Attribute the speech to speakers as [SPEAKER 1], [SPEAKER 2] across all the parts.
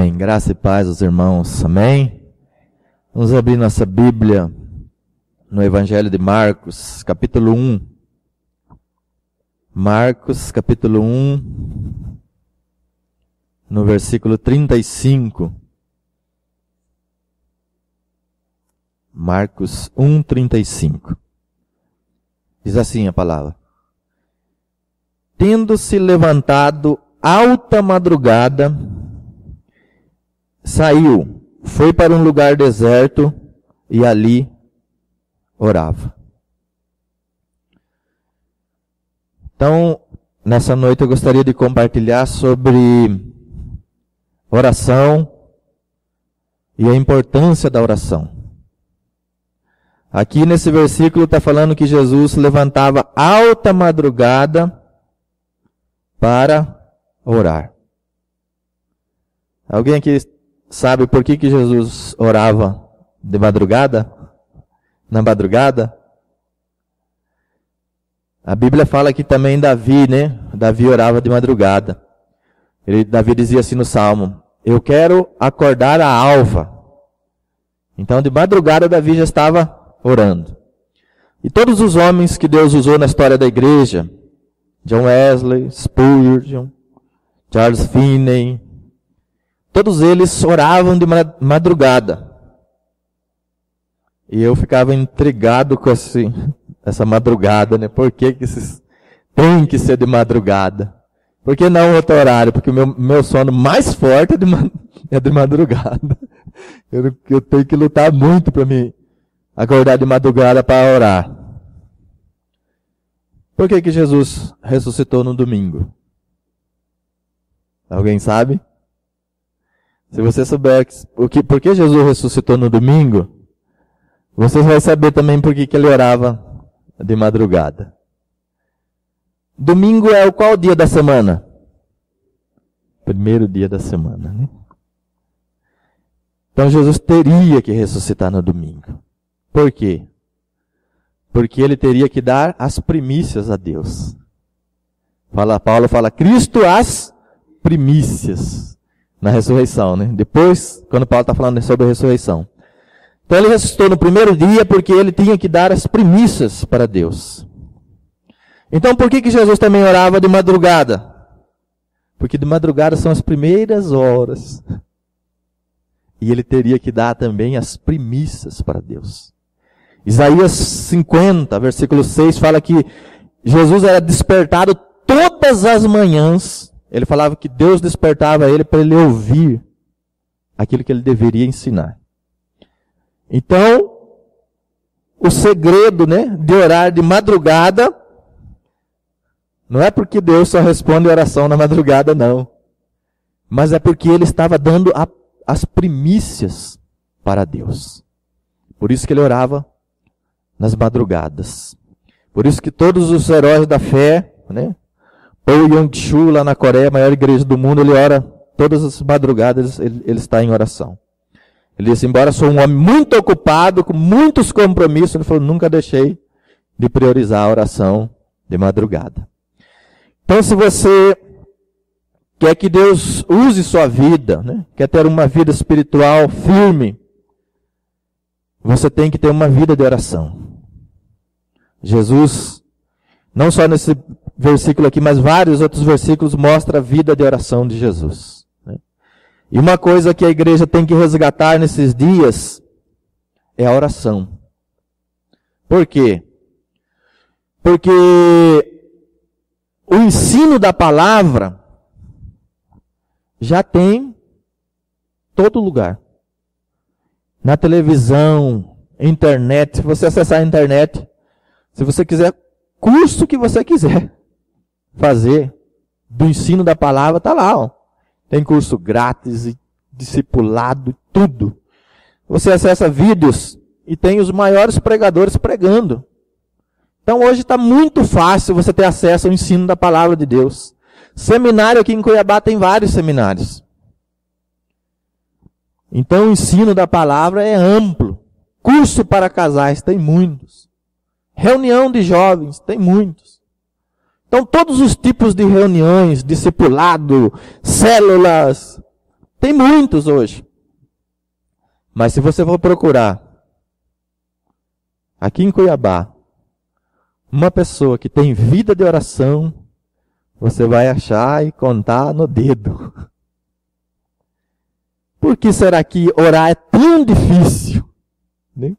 [SPEAKER 1] Amém. Graça e paz aos irmãos. Amém. Vamos abrir nossa Bíblia no Evangelho de Marcos, capítulo 1. Marcos, capítulo 1, no versículo 35. Marcos 1, 35. Diz assim a palavra: Tendo-se levantado alta madrugada, saiu, foi para um lugar deserto e ali orava. Então, nessa noite eu gostaria de compartilhar sobre oração e a importância da oração. Aqui nesse versículo está falando que Jesus levantava alta madrugada para orar. Alguém aqui sabe por que Jesus orava de madrugada? Na madrugada? A Bíblia fala aqui também Davi, né? Davi orava de madrugada. Davi dizia assim no Salmo: eu quero acordar a alva. Então de madrugada Davi já estava orando. E todos os homens que Deus usou na história da igreja, John Wesley, Spurgeon, Charles Finney, todos eles oravam de madrugada. E eu ficava intrigado com essa madrugada, né? Por que tem que ser de madrugada? Por que não outro horário? Porque o meu sono mais forte é de madrugada. Eu tenho que lutar muito para me acordar de madrugada para orar. Por que Jesus ressuscitou no domingo? Alguém sabe? Se você souber por que Jesus ressuscitou no domingo, você vai saber também por que ele orava de madrugada. Domingo é qual dia da semana? Primeiro dia da semana, né? Então Jesus teria que ressuscitar no domingo. Por quê? Porque ele teria que dar as primícias a Deus. Paulo fala, Cristo as primícias na ressurreição, né? Depois, quando Paulo está falando sobre a ressurreição. Então ele ressuscitou no primeiro dia porque ele tinha que dar as primícias para Deus. Então por que Jesus também orava de madrugada? Porque de madrugada são as primeiras horas. E ele teria que dar também as primícias para Deus. Isaías 50, versículo 6, fala que Jesus era despertado todas as manhãs. Ele falava que Deus despertava ele para ele ouvir aquilo que ele deveria ensinar. Então, o segredo, né, de orar de madrugada, não é porque Deus só responde oração na madrugada, não. Mas é porque ele estava dando as primícias para Deus. Por isso que ele orava nas madrugadas. Por isso que todos os heróis da fé, né? Paul Yong-Chu lá na Coreia, a maior igreja do mundo, ele ora todas as madrugadas, ele está em oração. Ele disse, embora sou um homem muito ocupado, com muitos compromissos, ele falou, nunca deixei de priorizar a oração de madrugada. Então, se você quer que Deus use sua vida, né? Quer ter uma vida espiritual firme, você tem que ter uma vida de oração. Jesus, não só nesse versículo aqui, mas vários outros versículos mostram a vida de oração de Jesus. Né? E uma coisa que a igreja tem que resgatar nesses dias é a oração. Por quê? Porque o ensino da palavra já tem todo lugar. Na televisão, internet, se você acessar a internet, se você quiser, curso que você quiser fazer do ensino da palavra, está lá. Ó. Tem curso grátis, e discipulado, tudo. Você acessa vídeos e tem os maiores pregadores pregando. Então hoje está muito fácil você ter acesso ao ensino da palavra de Deus. Seminário aqui em Cuiabá tem vários seminários. Então o ensino da palavra é amplo. Curso para casais, tem muitos. Reunião de jovens, tem muitos. Então todos os tipos de reuniões, discipulado, células, Tem muitos hoje. Mas se você for procurar, aqui em Cuiabá, uma pessoa que tem vida de oração, você vai achar e contar no dedo. Por que será que orar é tão difícil? Né?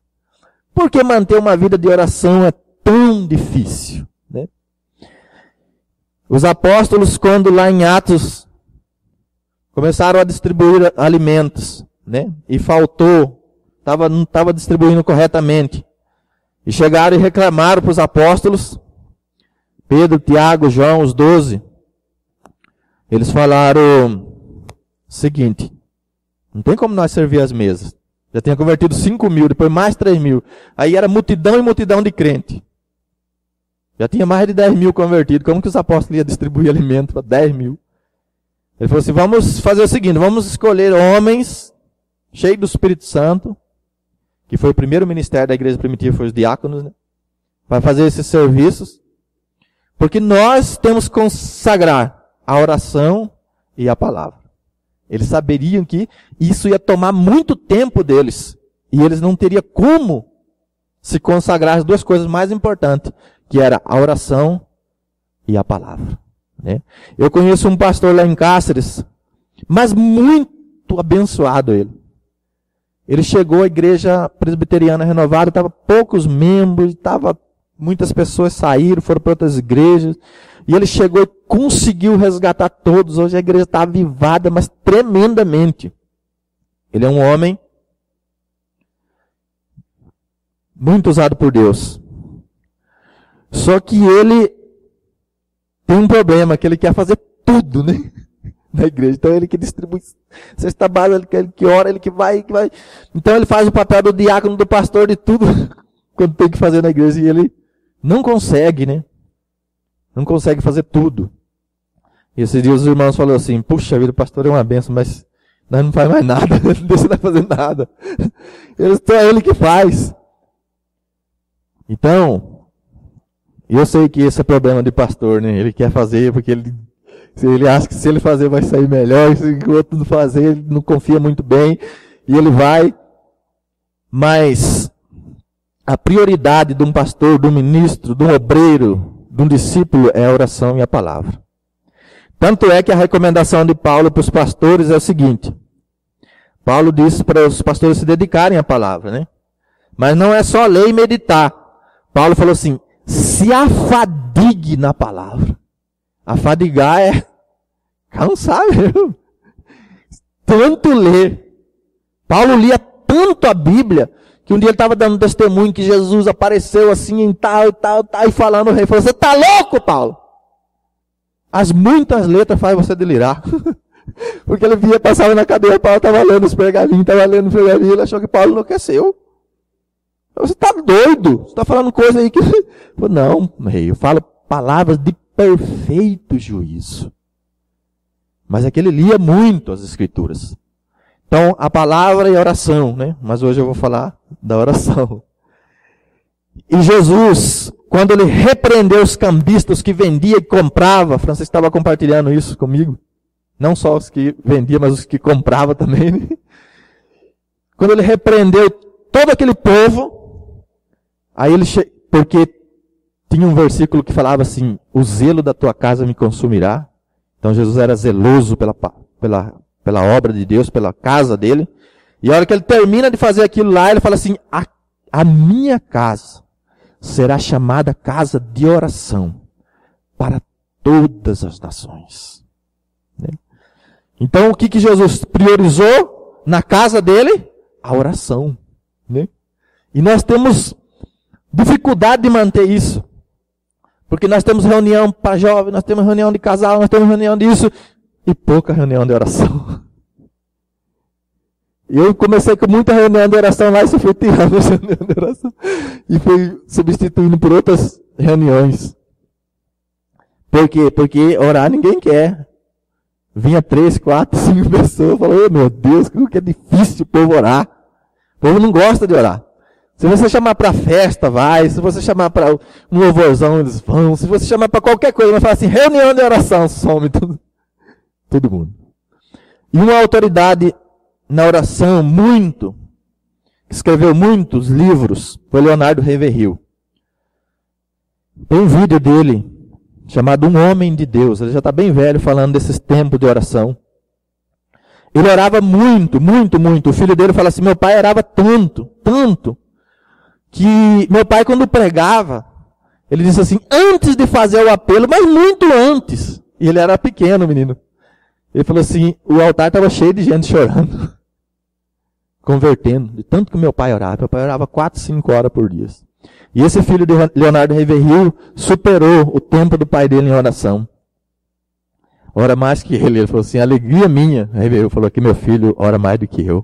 [SPEAKER 1] Por que manter uma vida de oração é tão difícil? Né? Os apóstolos, quando lá em Atos, começaram a distribuir alimentos, né? E faltou, não estava distribuindo corretamente. E chegaram e reclamaram para os apóstolos, Pedro, Tiago, João, os 12. Eles falaram o seguinte: não tem como nós servir as mesas. Já tinha convertido 5.000, depois mais 3.000. Aí era multidão e multidão de crente. Já tinha mais de 10.000 convertidos. Como que os apóstolos iam distribuir alimento para 10.000? Ele falou assim: vamos fazer o seguinte, vamos escolher homens cheios do Espírito Santo, que foi o primeiro ministério da igreja primitiva, foi os diáconos, né? Para fazer esses serviços. Porque nós temos que consagrar a oração e a palavra. Eles saberiam que isso ia tomar muito tempo deles. E eles não teriam como se consagrar as duas coisas mais importantes, que era a oração e a palavra. Né? Eu conheço um pastor lá em Cáceres, mas muito abençoado ele. Ele chegou à igreja presbiteriana renovada, estava poucos membros, muitas pessoas saíram, foram para outras igrejas, e ele chegou e conseguiu resgatar todos. Hoje a igreja está avivada, mas tremendamente. Ele é um homem muito usado por Deus. Só que ele tem um problema, que ele quer fazer tudo, né? Na igreja. Então ele que distribui cesta básica, ele que ora, ele que vai. Então ele faz o papel do diácono, do pastor, de tudo, quando tem que fazer na igreja. E ele não consegue, né? Não consegue fazer tudo. E esses dias os irmãos falaram assim: puxa vida, o pastor é uma benção, mas nós não faz mais nada, não deixa nós fazer nada. É ele que faz. Então, eu sei que esse é problema de pastor, né? Ele quer fazer porque ele acha que se ele fazer vai sair melhor, se o outro não fazer, ele não confia muito bem, e ele vai. Mas a prioridade de um pastor, de um ministro, de um obreiro, de um discípulo é a oração e a palavra. Tanto é que a recomendação de Paulo para os pastores é o seguinte: Paulo disse para os pastores se dedicarem à palavra, né? Mas não é só ler e meditar. Paulo falou assim: se afadigue na palavra. Afadigar é cansar mesmo. Tanto ler. Paulo lia tanto a Bíblia, que um dia ele estava dando testemunho que Jesus apareceu assim em tal, e falando, o rei falou: você está louco, Paulo? As muitas letras fazem você delirar. Porque ele via, passava na cadeia, Paulo estava lendo os pergaminhos, ele achou que Paulo enlouqueceu. Você está doido? Você está falando coisa aí que... Não, rei, eu falo palavras de perfeito juízo. Mas é que ele lia muito as escrituras. Então, a palavra e a oração, né? Mas hoje eu vou falar da oração. E Jesus, quando ele repreendeu os cambistas que vendiam e compravam, a Francisco estava compartilhando isso comigo. Não só os que vendiam, mas os que compravam também. Né? Quando ele repreendeu todo aquele povo, aí ele porque tinha um versículo que falava assim: o zelo da tua casa me consumirá. Então Jesus era zeloso pela obra de Deus, pela casa dele. E a hora que ele termina de fazer aquilo lá, ele fala assim: a minha casa será chamada casa de oração para todas as nações. Né? Então o que Jesus priorizou na casa dele? A oração. Né? E nós temos dificuldade de manter isso. Porque nós temos reunião para jovem, nós temos reunião de casal, nós temos reunião disso, e pouca reunião de oração. Eu comecei com muita reunião de oração lá, e só fui tirando essa reunião de oração. E fui substituindo por outras reuniões. Por quê? Porque orar ninguém quer. Vinha 3, 4, 5 pessoas, falou: oh, meu Deus, como que é difícil o povo orar. O povo não gosta de orar. Se você chamar para festa, vai. Se você chamar para um louvorzão, eles vão. Se você chamar para qualquer coisa, vai falar assim: reunião de oração, some todo mundo. E uma autoridade na oração, escreveu muitos livros, foi Leonardo Ravenhill. Tem um vídeo dele, chamado Um Homem de Deus. Ele já está bem velho falando desses tempos de oração. Ele orava muito, muito, muito. O filho dele fala assim, meu pai orava tanto, que meu pai quando pregava, ele disse assim, antes de fazer o apelo, mas muito antes. E ele era pequeno, menino. Ele falou assim, o altar estava cheio de gente chorando. Convertendo, de tanto que meu pai orava. Meu pai orava 4, 5 horas por dia. E esse filho de Leonardo Ravenhill superou o tempo do pai dele em oração. Ora mais que ele. Ele falou assim, alegria minha. Ravenhill falou que meu filho ora mais do que eu.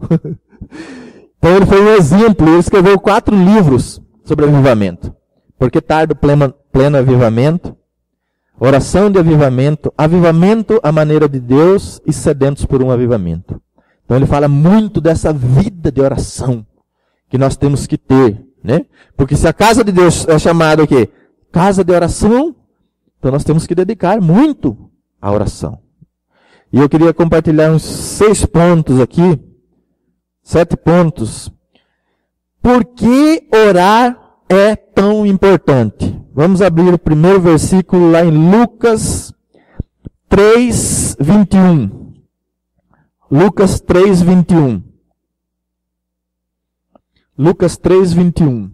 [SPEAKER 1] Então ele foi um exemplo. Ele escreveu 4 livros sobre avivamento. Porque tarde pleno avivamento, oração de avivamento, avivamento à maneira de Deus e sedentos por um avivamento. Então ele fala muito dessa vida de oração que nós temos que ter, né? Porque se a casa de Deus é chamada o quê? Casa de oração, então nós temos que dedicar muito à oração. E eu queria compartilhar uns 6 pontos aqui, 7 pontos. Por que orar é tão importante? Vamos abrir o primeiro versículo lá em Lucas 3, 21. Lucas 3, 21. Lucas 3, 21.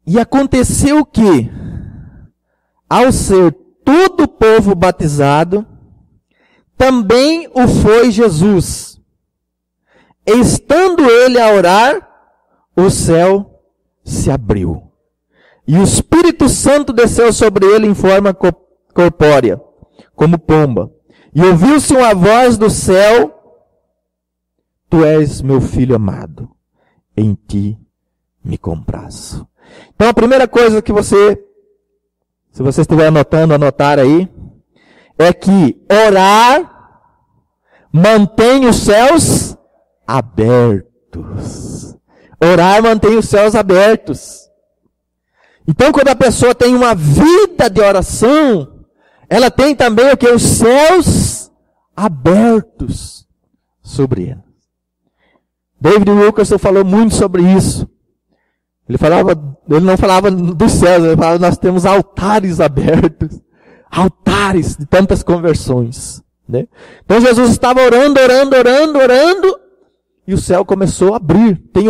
[SPEAKER 1] E aconteceu que, ao ser todo o povo batizado, também o foi Jesus. Estando ele a orar, o céu se abriu. E o Espírito Santo desceu sobre ele em forma corpórea, como pomba. E ouviu-se uma voz do céu, Tu és meu filho amado, em ti me comprazo. Então a primeira coisa que se você estiver anotando, anotar aí, é que orar mantém os céus abertos. Orar mantém os céus abertos. Então quando a pessoa tem uma vida de oração, ela tem também o que? Os céus abertos sobre ela. David Wilkerson falou muito sobre isso. Ele não falava dos céus, ele falava, nós temos altares abertos. Altares de tantas conversões. Né? Então Jesus estava orando, e o céu começou a abrir. Tem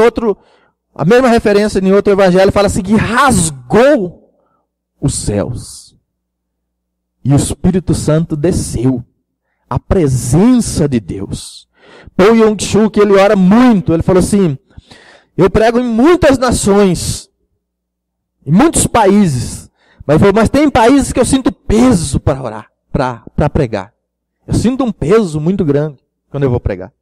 [SPEAKER 1] a mesma referência em outro evangelho, fala assim, que rasgou os céus. E o Espírito Santo desceu. A presença de Deus. Paul Yong-Chu, que ele ora muito, ele falou assim, eu prego em muitas nações, em muitos países, mas tem países que eu sinto peso para orar, para pregar. Eu sinto um peso muito grande quando eu vou pregar.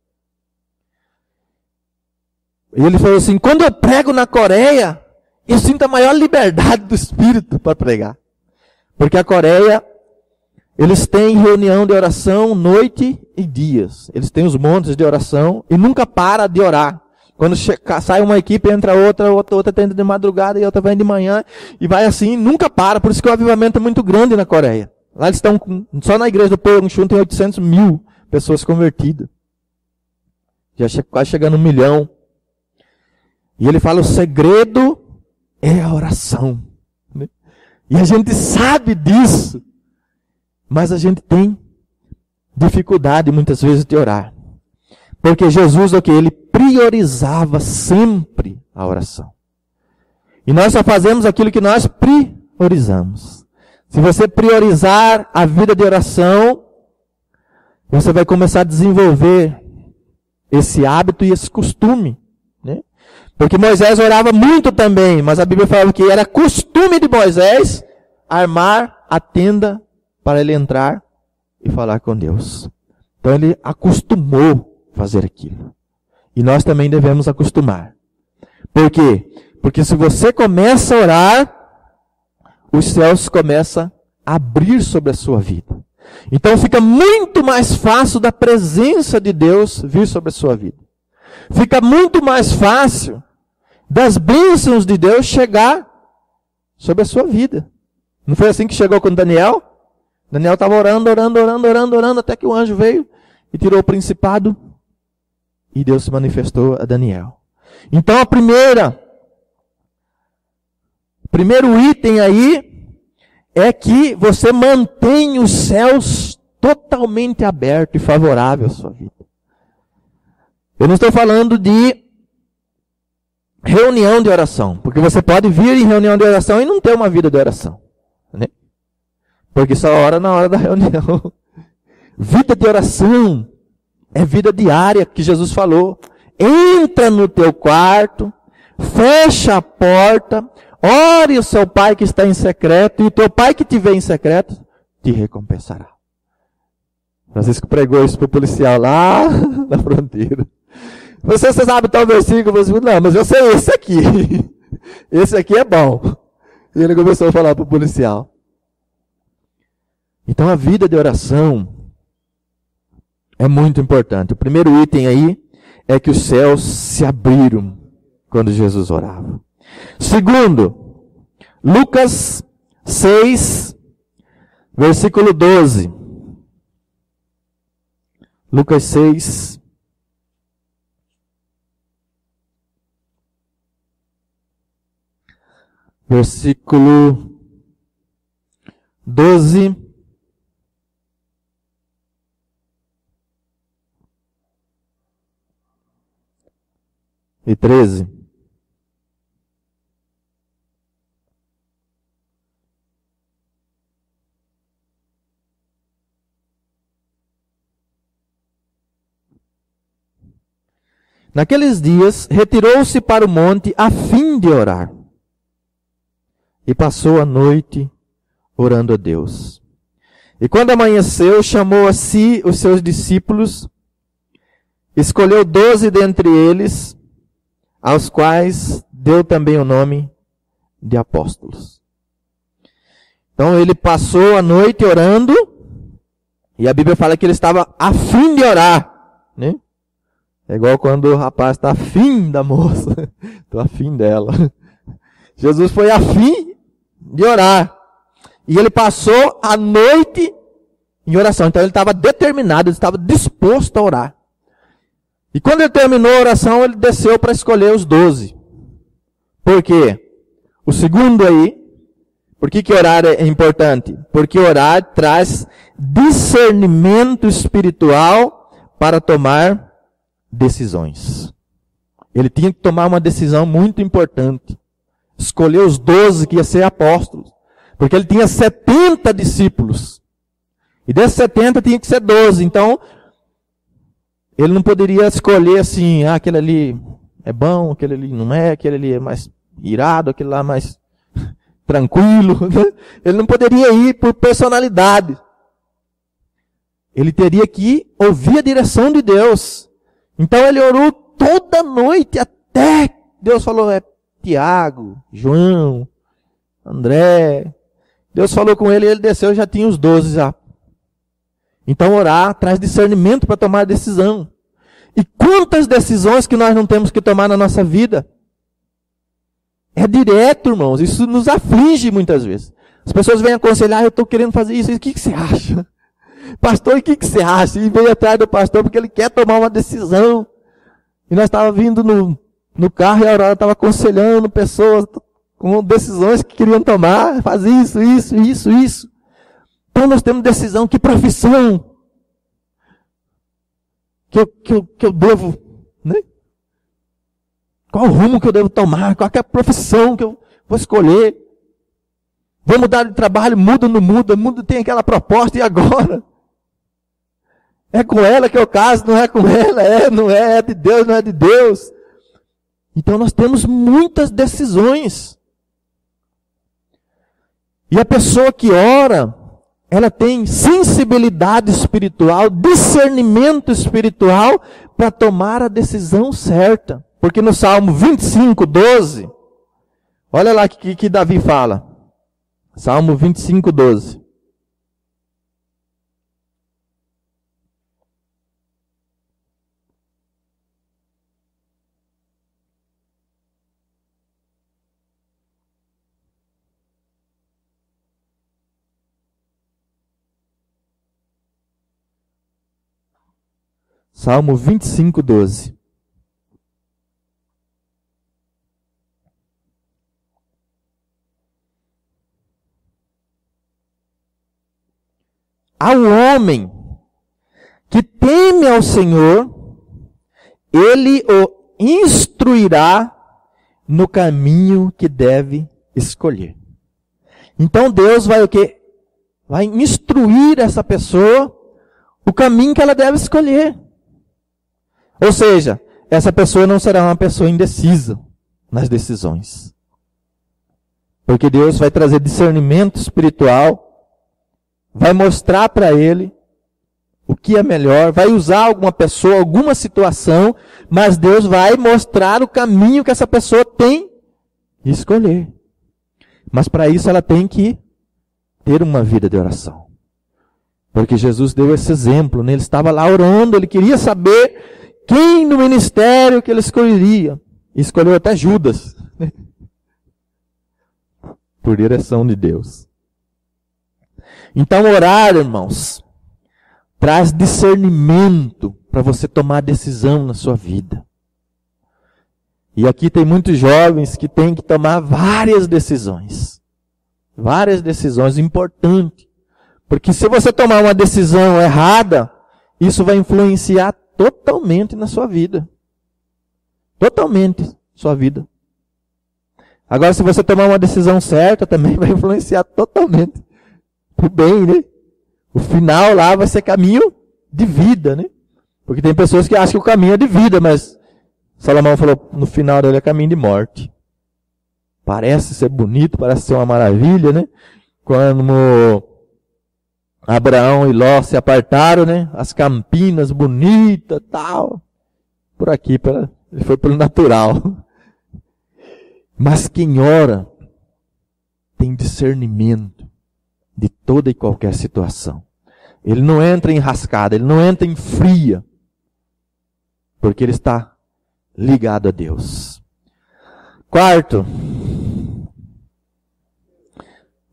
[SPEAKER 1] E ele falou assim, quando eu prego na Coreia, eu sinto a maior liberdade do Espírito para pregar. Porque a Coreia, eles têm reunião de oração noite e dias. Eles têm os montes de oração e nunca para de orar. Quando sai uma equipe, entra outra tenta de madrugada e outra vem de manhã. E vai assim, nunca para. Por isso que o avivamento é muito grande na Coreia. Lá eles estão, só na igreja do Paul Yong-Chu tem 800 mil pessoas convertidas. Já quase chegando a 1 milhão. E ele fala, o segredo é a oração. E a gente sabe disso. Mas a gente tem dificuldade muitas vezes de orar. Porque Jesus, ele priorizava sempre a oração. E nós só fazemos aquilo que nós priorizamos. Se você priorizar a vida de oração, você vai começar a desenvolver esse hábito e esse costume. Né? Porque Moisés orava muito também, mas a Bíblia falava que era costume de Moisés armar a tenda para ele entrar e falar com Deus. Então ele acostumou a fazer aquilo. E nós também devemos acostumar. Por quê? Porque se você começa a orar, os céus começam a abrir sobre a sua vida. Então fica muito mais fácil da presença de Deus vir sobre a sua vida. Fica muito mais fácil das bênçãos de Deus chegar sobre a sua vida. Não foi assim que chegou com Daniel? Daniel estava orando, até que o anjo veio e tirou o principado, e Deus se manifestou a Daniel. Então primeiro item aí é que você mantém os céus totalmente abertos e favoráveis à sua vida. Eu não estou falando de reunião de oração, porque você pode vir em reunião de oração e não ter uma vida de oração, né? Porque só ora na hora da reunião. Vida de oração é vida diária, que Jesus falou. Entra no teu quarto, fecha a porta, ore o seu pai que está em secreto, e o teu pai que te vê em secreto te recompensará. Francisco pregou isso para o policial lá na fronteira. Você sabe tal versículo? Você não, mas eu sei esse aqui. Esse aqui é bom. E ele começou a falar para o policial. Então a vida de oração é muito importante. O primeiro item aí é que os céus se abriram quando Jesus orava. Segundo, Lucas 6, versículo 12. Lucas 6, versículo 12 e 13. Naqueles dias, retirou-se para o monte a fim de orar. E passou a noite orando a Deus. E quando amanheceu, chamou a si os seus discípulos, escolheu 12 dentre eles, aos quais deu também o nome de apóstolos. Então ele passou a noite orando, e a Bíblia fala que ele estava a fim de orar, né? É igual quando o rapaz está afim da moça. Estou afim dela. Jesus foi afim de orar. E ele passou a noite em oração. Então ele estava determinado, ele estava disposto a orar. E quando ele terminou a oração, ele desceu para escolher os 12. Por quê? O segundo aí, por que orar é importante? Porque orar traz discernimento espiritual para tomar decisões. Ele tinha que tomar uma decisão muito importante. Escolher os 12 que ia ser apóstolos. Porque ele tinha 70 discípulos. E desses 70 tinha que ser 12. Então, ele não poderia escolher assim, aquele ali é bom, aquele ali não é, aquele ali é mais irado, aquele lá mais tranquilo. Ele não poderia ir por personalidade. Ele teria que ouvir a direção de Deus. Então ele orou toda noite até Deus falou, Tiago, João, André. Deus falou com ele e ele desceu e já tinha os 12 já. Então orar traz discernimento para tomar decisão. E quantas decisões que nós não temos que tomar na nossa vida? É direto, irmãos. Isso nos aflige muitas vezes. As pessoas vêm aconselhar, eu estou querendo fazer isso. O que você acha? Pastor, o que você acha? E veio atrás do pastor porque ele quer tomar uma decisão. E nós estávamos vindo no carro e a Aurora estava aconselhando pessoas com decisões que queriam tomar. Faz isso. Então nós temos decisão. Que profissão que eu devo, né? Qual o rumo que eu devo tomar? Qual é a profissão que eu vou escolher? Vou mudar de trabalho, muda ou não muda? Muda, tem aquela proposta, e agora? É com ela que eu caso, não é com ela? Não é de Deus, não é de Deus. Então nós temos muitas decisões. E a pessoa que ora, ela tem sensibilidade espiritual, discernimento espiritual para tomar a decisão certa. Porque no Salmo 25, 12, olha lá que Davi fala. Salmo 25, 12. Salmo 25, 12. Ao homem que teme ao Senhor, Ele o instruirá no caminho que deve escolher. Então Deus vai o quê? Vai instruir essa pessoa o caminho que ela deve escolher. Ou seja, essa pessoa não será uma pessoa indecisa nas decisões. Porque Deus vai trazer discernimento espiritual, vai mostrar para ele o que é melhor, vai usar alguma pessoa, alguma situação, mas Deus vai mostrar o caminho que essa pessoa tem que escolher. Mas para isso ela tem que ter uma vida de oração. Porque Jesus deu esse exemplo, né? Ele estava lá orando, ele queria saber quem no ministério que ele escolheria. E escolheu até Judas. Por direção de Deus. Então orar, irmãos, traz discernimento para você tomar decisão na sua vida. E aqui tem muitos jovens que têm que tomar várias decisões. Várias decisões importantes. Porque se você tomar uma decisão errada, isso vai influenciar totalmente na sua vida. Totalmente sua vida. Agora, se você tomar uma decisão certa, também vai influenciar totalmente. Pro bem, né? O final lá vai ser caminho de vida, né? Porque tem pessoas que acham que o caminho é de vida, mas Salomão falou, no final dele é caminho de morte. Parece ser bonito, parece ser uma maravilha, né? Quando Abraão e Ló se apartaram, né? As campinas bonitas, tal. Por aqui, ele foi pelo natural. Mas quem ora tem discernimento de toda e qualquer situação. Ele não entra em rascada, ele não entra em fria. Porque ele está ligado a Deus. Quarto.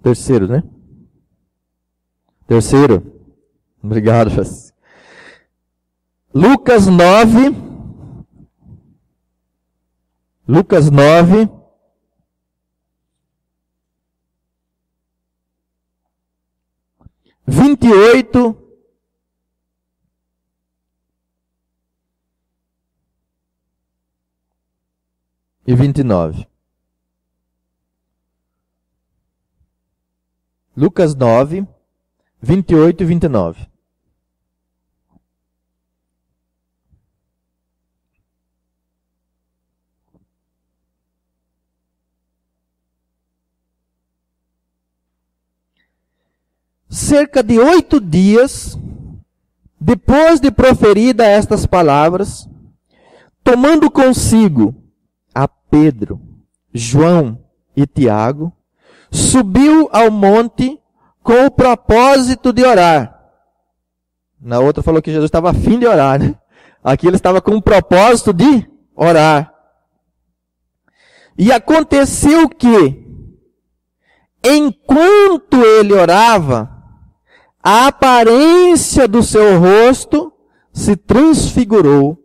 [SPEAKER 1] Terceiro, né? Terceiro. Obrigado, Jacir. Lucas 9. Lucas 9. Vinte e 28 e 29. Lucas 9, 28 e 29. Cerca de 8 dias, depois de proferida estas palavras, tomando consigo a Pedro, João e Tiago, subiu ao monte com o propósito de orar. Na outra falou que Jesus estava a fim de orar, né? Aqui ele estava com o propósito de orar. E aconteceu que, enquanto ele orava, a aparência do seu rosto se transfigurou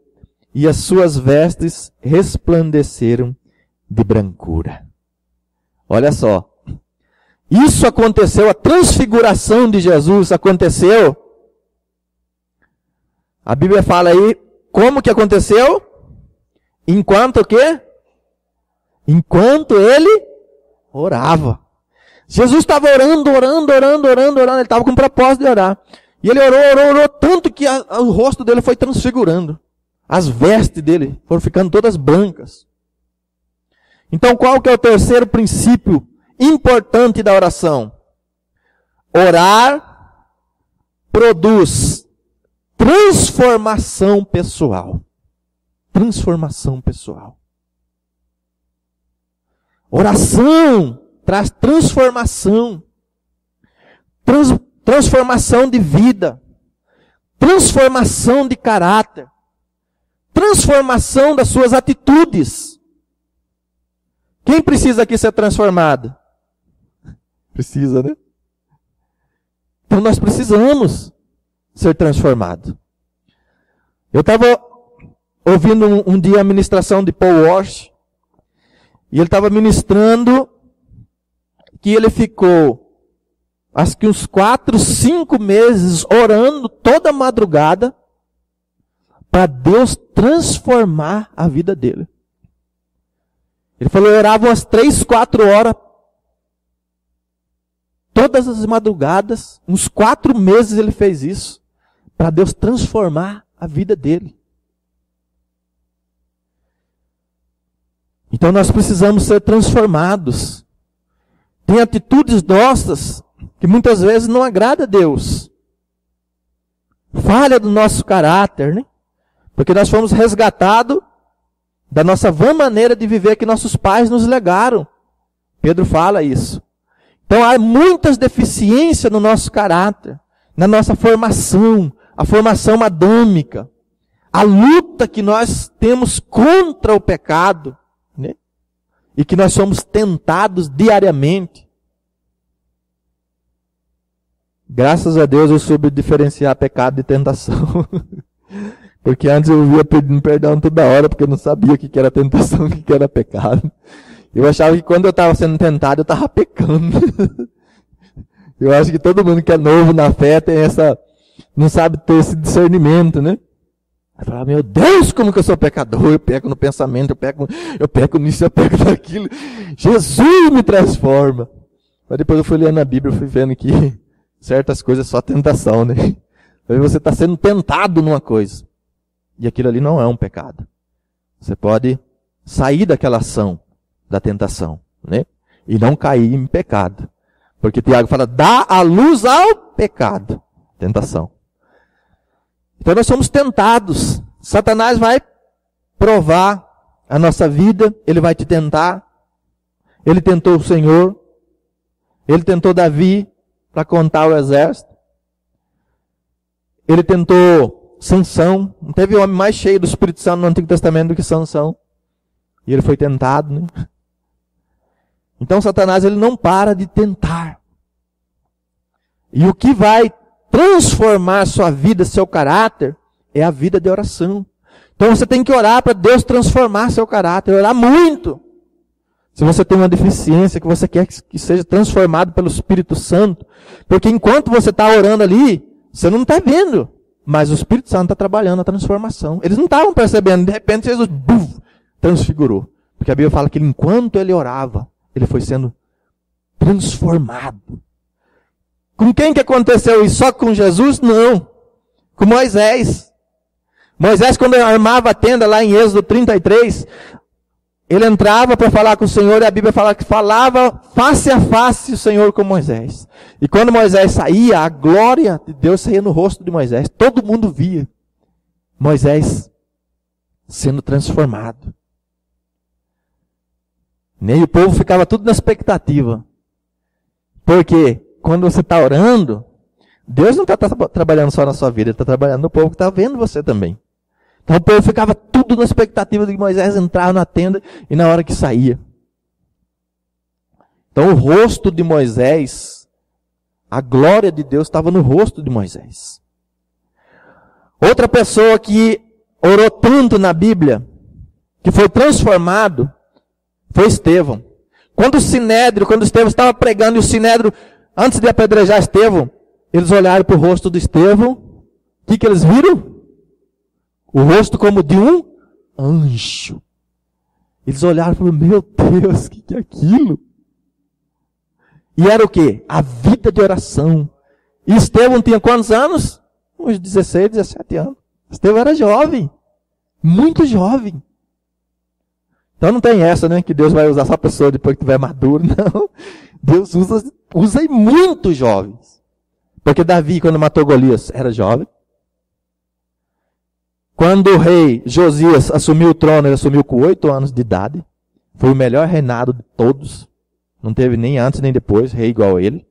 [SPEAKER 1] e as suas vestes resplandeceram de brancura. Olha só. Isso aconteceu, a transfiguração de Jesus aconteceu. A Bíblia fala aí, como que aconteceu? Enquanto o quê? Enquanto ele orava. Jesus estava orando, ele estava com o propósito de orar. E ele orou tanto que o rosto dele foi transfigurando. As vestes dele foram ficando todas brancas. Então qual que é o terceiro princípio importante da oração? Orar produz transformação pessoal. Transformação pessoal. Oração traz transformação. Transformação de vida. Transformação de caráter. Transformação das suas atitudes. Quem precisa aqui ser transformado? Precisa, né? Então nós precisamos ser transformados. Eu estava ouvindo um dia a ministração de Paul Walsh, e ele estava ministrando que ele ficou, acho que uns 4, 5 meses, orando toda madrugada, para Deus transformar a vida dele. Ele falou, eu orava umas 3, 4 horas, todas as madrugadas, uns 4 meses ele fez isso, para Deus transformar a vida dele. Então nós precisamos ser transformados. Tem atitudes nossas que muitas vezes não agrada a Deus. Falha do nosso caráter, né? Porque nós fomos resgatados da nossa vã maneira de viver que nossos pais nos legaram. Pedro fala isso. Então há muitas deficiências no nosso caráter, na nossa formação, a formação adâmica, a luta que nós temos contra o pecado, né? E que nós somos tentados diariamente. Graças a Deus eu soube diferenciar pecado de tentação. Porque antes eu via pedindo perdão toda hora, porque eu não sabia o que era tentação, o que era pecado. Eu achava que quando eu estava sendo tentado, eu estava pecando. Eu acho que todo mundo que é novo na fé tem não sabe ter esse discernimento, né? Aí fala, meu Deus, como que eu sou pecador, eu peco no pensamento, eu peco nisso, eu peco naquilo. Jesus me transforma. Mas depois eu fui lendo a Bíblia, eu fui vendo que certas coisas é só tentação, né? Aí você está sendo tentado numa coisa. E aquilo ali não é um pecado. Você pode sair daquela ação da tentação, né? E não cair em pecado. Porque Tiago fala, dá a luz ao pecado. Tentação. Então nós somos tentados. Satanás vai provar a nossa vida, ele vai te tentar. Ele tentou o Senhor. Ele tentou Davi para contar o exército. Ele tentou Sansão. Não teve homem mais cheio do Espírito Santo no Antigo Testamento do que Sansão. E ele foi tentado, né? Então Satanás ele não para de tentar. E o que vai transformar sua vida, seu caráter, é a vida de oração. Então você tem que orar para Deus transformar seu caráter, orar muito. Se você tem uma deficiência que você quer que seja transformado pelo Espírito Santo, porque enquanto você está orando ali, você não está vendo, mas o Espírito Santo está trabalhando a transformação. Eles não estavam percebendo, de repente Jesus transfigurou. Porque a Bíblia fala que enquanto ele orava, ele foi sendo transformado. Com quem que aconteceu isso? Só com Jesus? Não. Com Moisés. Moisés, quando armava a tenda lá em Êxodo 33, ele entrava para falar com o Senhor e a Bíblia fala que falava face a face o Senhor com Moisés. E quando Moisés saía, a glória de Deus saía no rosto de Moisés. Todo mundo via Moisés sendo transformado. E o povo ficava tudo na expectativa. Porque quando você está orando, Deus não está trabalhando só na sua vida, Ele está trabalhando no povo que está vendo você também. Então o povo ficava tudo na expectativa de que Moisés entrava na tenda e na hora que saía. Então o rosto de Moisés, a glória de Deus estava no rosto de Moisés. Outra pessoa que orou tanto na Bíblia, que foi transformado, foi Estevão. Quando Estevão estava pregando e o Sinédrio, antes de apedrejar Estevão, eles olharam para o rosto de Estevão. O que eles viram? O rosto como de um anjo. Eles olharam e falaram, meu Deus, o que é aquilo? E era o quê? A vida de oração. E Estevão tinha quantos anos? Uns 16, 17 anos. Estevão era jovem. Muito jovem. Então não tem essa, né? Que Deus vai usar só a pessoa depois que estiver maduro. Não. Deus usa muito jovens. Porque Davi, quando matou Golias, era jovem. Quando o rei Josias assumiu o trono, ele assumiu com 8 anos de idade. Foi o melhor reinado de todos. Não teve nem antes nem depois, rei igual a ele.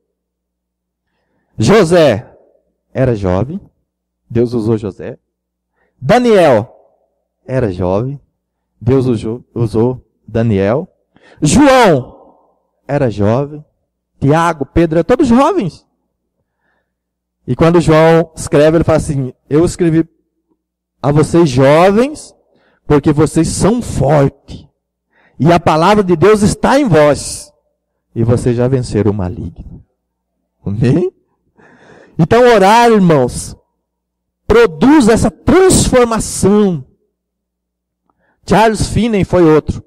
[SPEAKER 1] José era jovem. Deus usou José. Daniel era jovem. Deus usou Daniel. João era jovem. Tiago, Pedro, eram todos jovens. E quando João escreve, ele fala assim, eu escrevi a vocês jovens, porque vocês são fortes. E a palavra de Deus está em vós. E vocês já venceram o maligno. Amém? Então orar, irmãos, produz essa transformação. Charles Finney foi outro,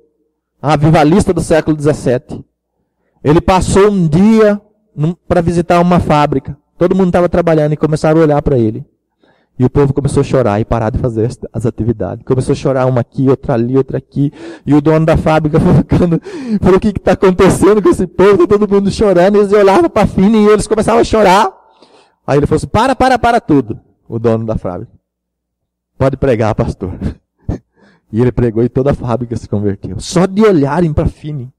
[SPEAKER 1] avivalista do século XVII. Ele passou um dia para visitar uma fábrica. Todo mundo estava trabalhando e começaram a olhar para ele. E o povo começou a chorar e parar de fazer as atividades. Começou a chorar uma aqui, outra ali, outra aqui. E o dono da fábrica falou, o que está acontecendo com esse povo? Tá todo mundo chorando. E eles olhavam para Finney e eles começavam a chorar. Aí ele falou assim, para tudo. O dono da fábrica. Pode pregar, pastor. E ele pregou e toda a fábrica se converteu. Só de olharem para Finney.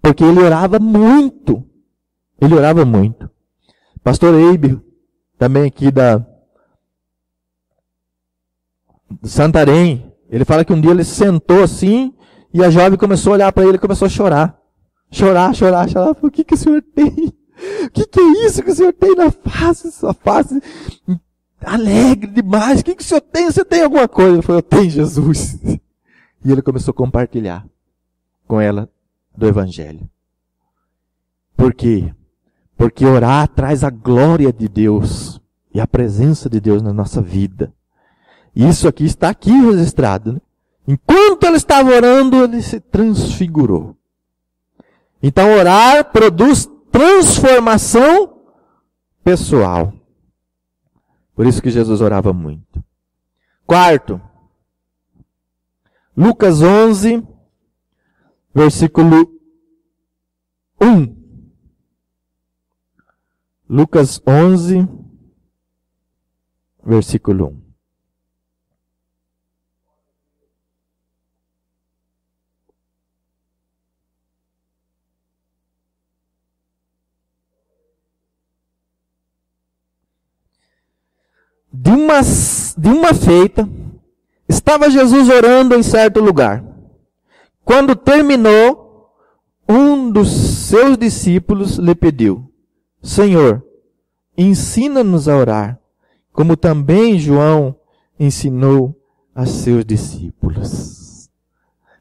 [SPEAKER 1] Porque ele orava muito. Ele orava muito. Pastor Eibe, também aqui de Santarém, ele fala que um dia ele sentou assim e a jovem começou a olhar para ele e começou a chorar. Chorar. O que o senhor tem? O que é isso que o senhor tem na face? Sua face alegre demais. O que o senhor tem? Você tem alguma coisa? Ele falou, eu tenho Jesus. E ele começou a compartilhar com ela do Evangelho. Por quê? Porque orar traz a glória de Deus e a presença de Deus na nossa vida. E isso aqui está aqui registrado. Né? Enquanto ele estava orando, ele se transfigurou. Então orar produz transformação pessoal. Por isso que Jesus orava muito. Quarto, Lucas 11, versículo 1. Lucas 11, versículo 1. De uma feita, estava Jesus orando em certo lugar. Quando terminou, um dos seus discípulos lhe pediu, Senhor, ensina-nos a orar, como também João ensinou a seus discípulos.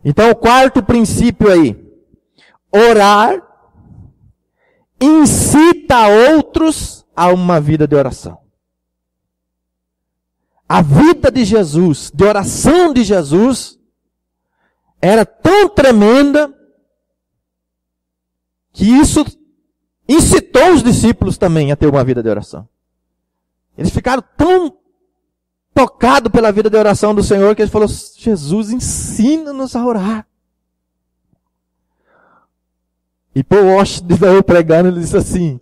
[SPEAKER 1] Então, o quarto princípio aí, orar incita outros a uma vida de oração. A vida de Jesus, de oração de Jesus, era tão tremenda que isso incitou os discípulos também a ter uma vida de oração. Eles ficaram tão tocados pela vida de oração do Senhor que eles falaram, Jesus, ensina-nos a orar. E Paul Washer pregando, ele disse assim,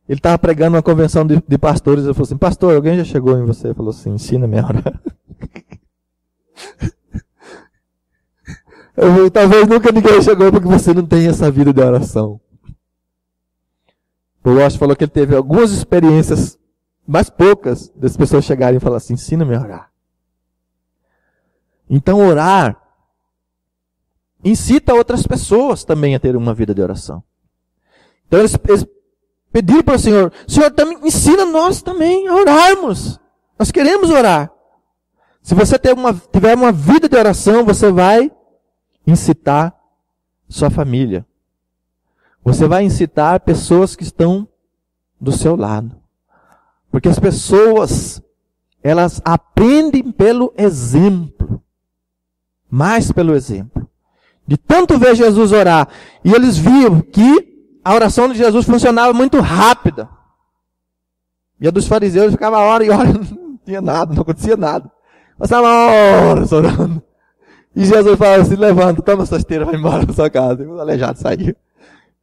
[SPEAKER 1] ele estava pregando uma convenção de pastores, ele falou assim, pastor, alguém já chegou em você? Ele falou assim, ensina-me a orar. Eu falei, talvez nunca ninguém chegou porque você não tem essa vida de oração. Paul Washer falou que ele teve algumas experiências, mas poucas, das pessoas chegarem e falar assim, ensina-me a orar. Então orar incita outras pessoas também a ter uma vida de oração. Então eles pediram para o Senhor também ensina nós também a orarmos. Nós queremos orar. Se você tiver uma vida de oração, você vai incitar sua família. Você vai incitar pessoas que estão do seu lado. Porque as pessoas, elas aprendem pelo exemplo. Mais pelo exemplo. De tanto ver Jesus orar. E eles viam que a oração de Jesus funcionava muito rápida. E a dos fariseus ficava hora e hora, não tinha nada, não acontecia nada. Passava horas orando. E Jesus falava assim, levanta, toma sua esteira, vai embora da sua casa. E o aleijado saiu.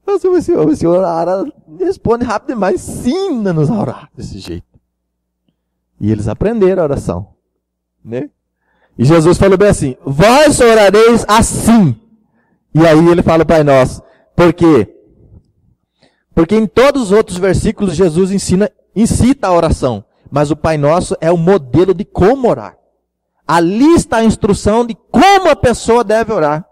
[SPEAKER 1] Então, o Senhor responde rápido demais, ensina-nos a orar desse jeito. E eles aprenderam a oração. Né? E Jesus falou bem assim, vós orareis assim. E aí ele fala para nós, por quê? Porque em todos os outros versículos Jesus incita a oração. Mas o Pai Nosso é o modelo de como orar. Ali está a instrução de como a pessoa deve orar.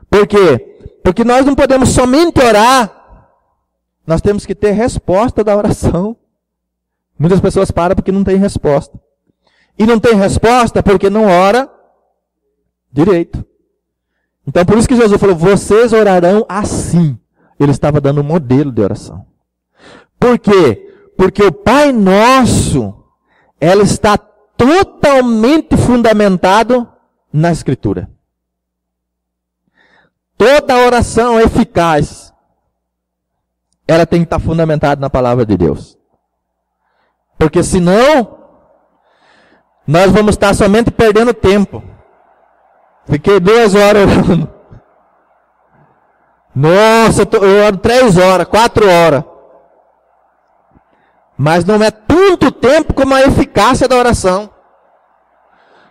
[SPEAKER 1] Por quê? Porque nós não podemos somente orar. Nós temos que ter resposta da oração. Muitas pessoas param porque não tem resposta. e não tem resposta porque não ora direito. Então por isso que Jesus falou, vocês orarão assim. Ele estava dando um modelo de oração. Por quê? Porque o Pai Nosso, ela está totalmente fundamentado na Escritura. Toda oração eficaz, ela tem que estar fundamentada na palavra de Deus. Porque senão, nós vamos estar somente perdendo tempo. Fiquei 2 horas orando. Nossa, eu oro 3 horas, 4 horas. Mas não é tanto tempo como a eficácia da oração.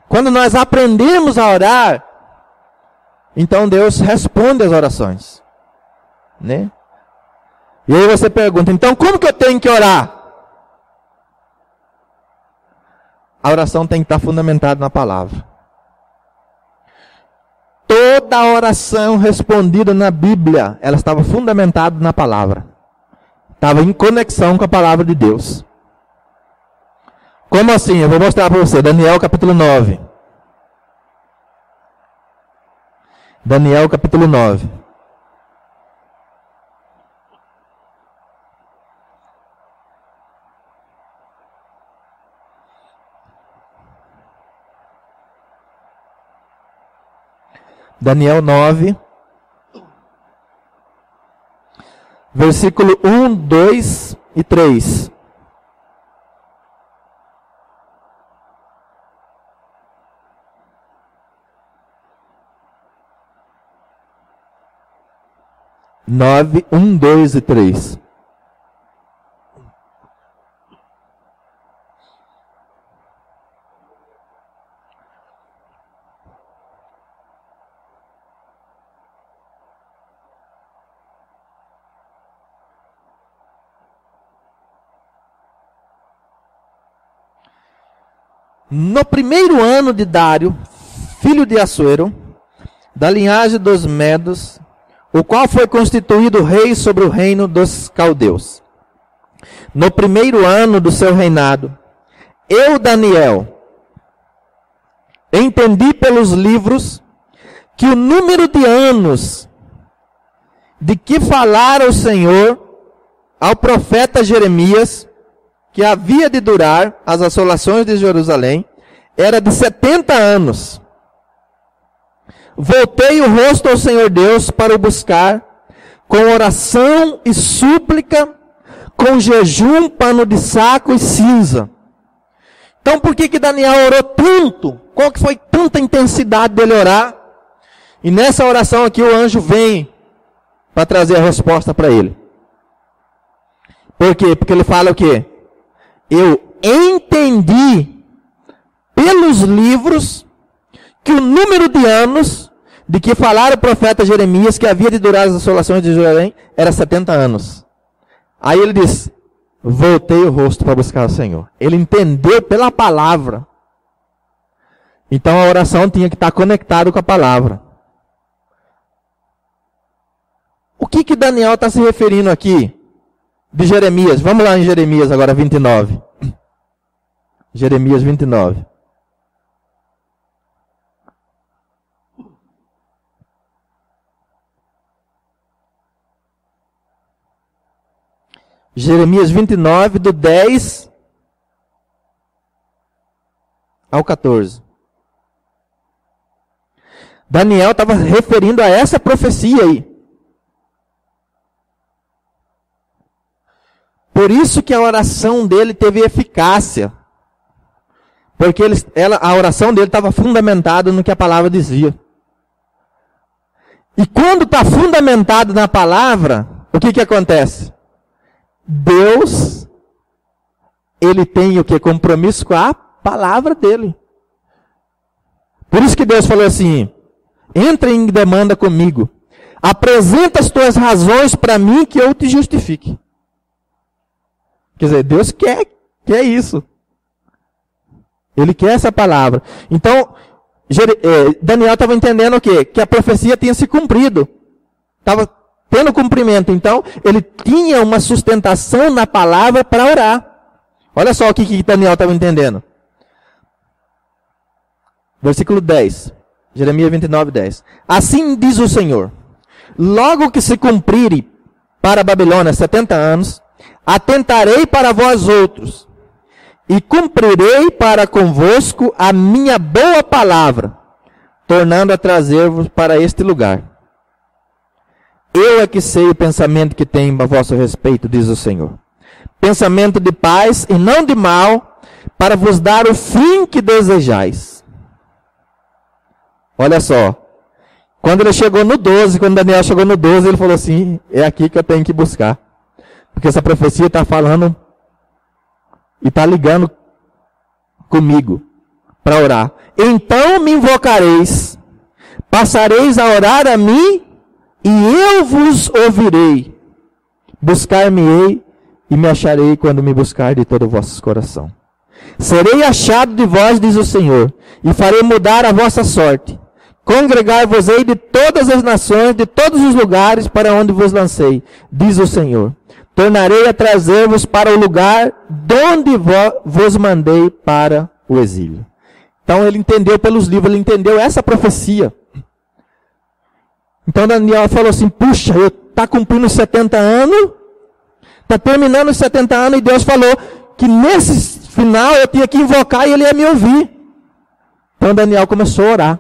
[SPEAKER 1] Quando nós aprendemos a orar, então Deus responde às orações. Né? E aí você pergunta, então como que eu tenho que orar? A oração tem que estar fundamentada na palavra. Toda oração respondida na Bíblia, ela estava fundamentada na palavra. Estava em conexão com a palavra de Deus. Como assim? Eu vou mostrar para você. Daniel capítulo 9. Daniel capítulo 9. Daniel 9, versículo 1, 2 e 3. Nove, 1, 2 e 3. No primeiro ano de Dário, filho de Assuero, da linhagem dos Medos, o qual foi constituído rei sobre o reino dos caldeus. No primeiro ano do seu reinado, eu, Daniel, entendi pelos livros que o número de anos de que falara o Senhor ao profeta Jeremias, que havia de durar as assolações de Jerusalém, era de 70 anos. Voltei o rosto ao Senhor Deus para o buscar, com oração e súplica, com jejum, pano de saco e cinza. Então por que Daniel orou tanto? Qual que foi tanta intensidade dele orar? E nessa oração aqui o anjo vem para trazer a resposta para ele. Por quê? Porque ele fala o quê? Eu entendi pelos livros que o número de anos de que falara o profeta Jeremias, que havia de durar as assolações de Jerusalém, era 70 anos. Aí ele diz, voltei o rosto para buscar o Senhor. Ele entendeu pela palavra. Então a oração tinha que estar conectada com a palavra. O que Daniel está se referindo aqui? De Jeremias. Vamos lá em Jeremias agora 29. Jeremias 29. Jeremias 29, do 10 ao 14. Daniel estava referindo a essa profecia aí. Por isso que a oração dele teve eficácia. Porque a oração dele estava fundamentada no que a palavra dizia. E quando está fundamentado na palavra, o que acontece? Deus, ele tem o que? Compromisso com a palavra dele. Por isso que Deus falou assim, entra em demanda comigo. Apresenta as tuas razões para mim que eu te justifique. Quer dizer, Deus quer isso. Ele quer essa palavra. Então, Daniel estava entendendo o quê? Que a profecia tinha se cumprido. Estava tendo cumprimento. Então, ele tinha uma sustentação na palavra para orar. Olha só o que Daniel estava entendendo. Versículo 10. Jeremias 29, 10. Assim diz o Senhor: logo que se cumprirem para a Babilônia 70 anos, atentarei para vós outros, e cumprirei para convosco a minha boa palavra, tornando a trazer-vos para este lugar. Eu é que sei o pensamento que tenho a vosso respeito, diz o Senhor. Pensamento de paz e não de mal, para vos dar o fim que desejais. Olha só. Quando ele chegou no 12, quando Daniel chegou no 12, ele falou assim, é aqui que eu tenho que buscar. Porque essa profecia está falando e está ligando comigo para orar. Então me invocareis, passareis a orar a mim, e eu vos ouvirei. Buscar-me-ei e me acharei quando me buscar de todo o vosso coração. Serei achado de vós, diz o Senhor, e farei mudar a vossa sorte. Congregar-vos-ei de todas as nações, de todos os lugares para onde vos lancei, diz o Senhor. Tornarei a trazer-vos para o lugar donde vos mandei para o exílio. Então ele entendeu pelos livros, ele entendeu essa profecia. Então Daniel falou assim, puxa, está cumprindo os 70 anos, está terminando os 70 anos, e Deus falou que nesse final eu tinha que invocar e ele ia me ouvir. Então Daniel começou a orar.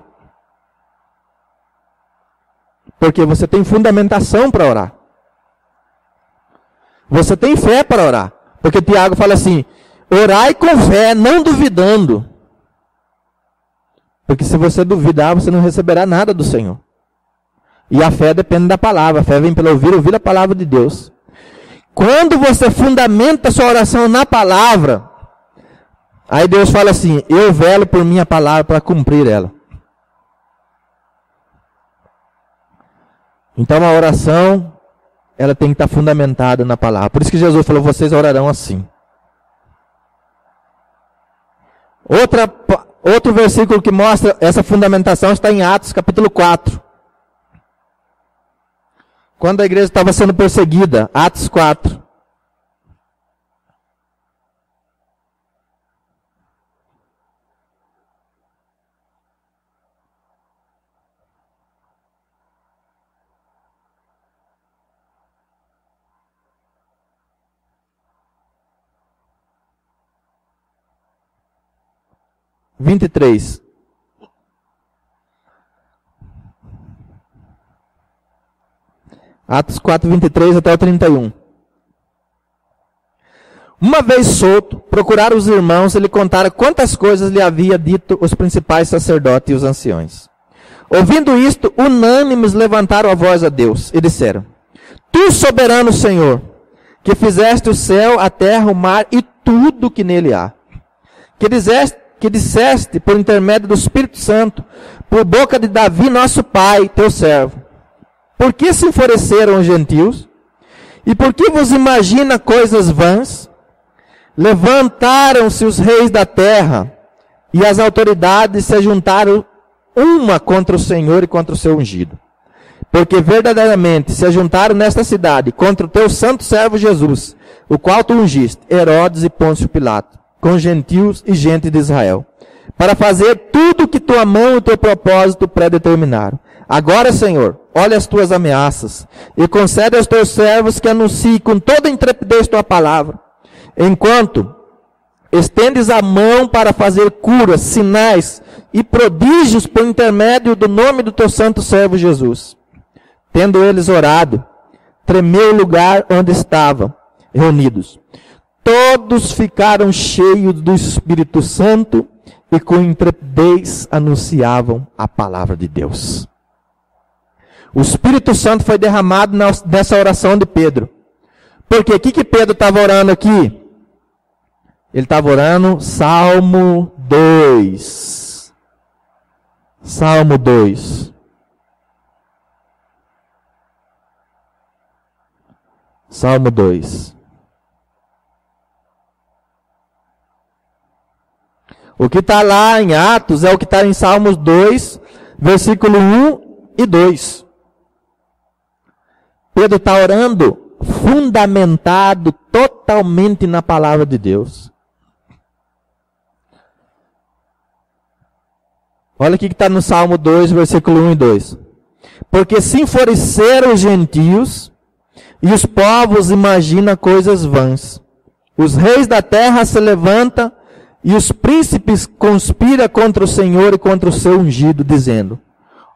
[SPEAKER 1] Porque você tem fundamentação para orar. Você tem fé para orar. Porque Tiago fala assim, orai com fé, não duvidando. Porque se você duvidar, você não receberá nada do Senhor. E a fé depende da palavra. A fé vem pelo ouvir a palavra de Deus. Quando você fundamenta a sua oração na palavra, aí Deus fala assim, eu velo por minha palavra para cumprir ela. Então a oração, ela tem que estar fundamentada na palavra. Por isso que Jesus falou, vocês orarão assim. Outro versículo que mostra essa fundamentação está em Atos capítulo 4. Quando a igreja estava sendo perseguida, Atos 4. (23) Atos 4, 23 até o 31. Uma vez solto, procuraram os irmãos e lhe contaram quantas coisas lhe havia dito os principais sacerdotes e os anciões. Ouvindo isto, unânimes levantaram a voz a Deus e disseram, Tu, soberano Senhor, que fizeste o céu, a terra, o mar e tudo que nele há, que disseste por intermédio do Espírito Santo, por boca de Davi, nosso pai, teu servo. Por que se enfureceram os gentios? E por que vos imagina coisas vãs? Levantaram-se os reis da terra, e as autoridades se juntaram uma contra o Senhor e contra o seu ungido. Porque verdadeiramente se ajuntaram nesta cidade contra o teu santo servo Jesus, o qual tu ungiste, Herodes e Pôncio Pilato, com gentios e gente de Israel, para fazer tudo o que tua mão e o teu propósito predeterminaram. Agora, Senhor, olha as tuas ameaças e concede aos teus servos que anunciem com toda intrepidez tua palavra, enquanto estendes a mão para fazer curas, sinais e prodígios por intermédio do nome do teu santo servo Jesus. Tendo eles orado, tremeu o lugar onde estavam reunidos. Todos ficaram cheios do Espírito Santo e com intrepidez anunciavam a palavra de Deus. O Espírito Santo foi derramado nessa oração de Pedro. Porque o que Pedro estava orando aqui? Ele estava orando Salmo 2. Salmo 2. Salmo 2. O que está lá em Atos é o que está em Salmos 2, versículo 1 e 2. Pedro está orando fundamentado totalmente na palavra de Deus. Olha o que está no Salmo 2, versículo 1 e 2. Porque se enfureceram os gentios, e os povos imaginam coisas vãs. Os reis da terra se levantam, e os príncipes conspiram contra o Senhor e contra o seu ungido, dizendo: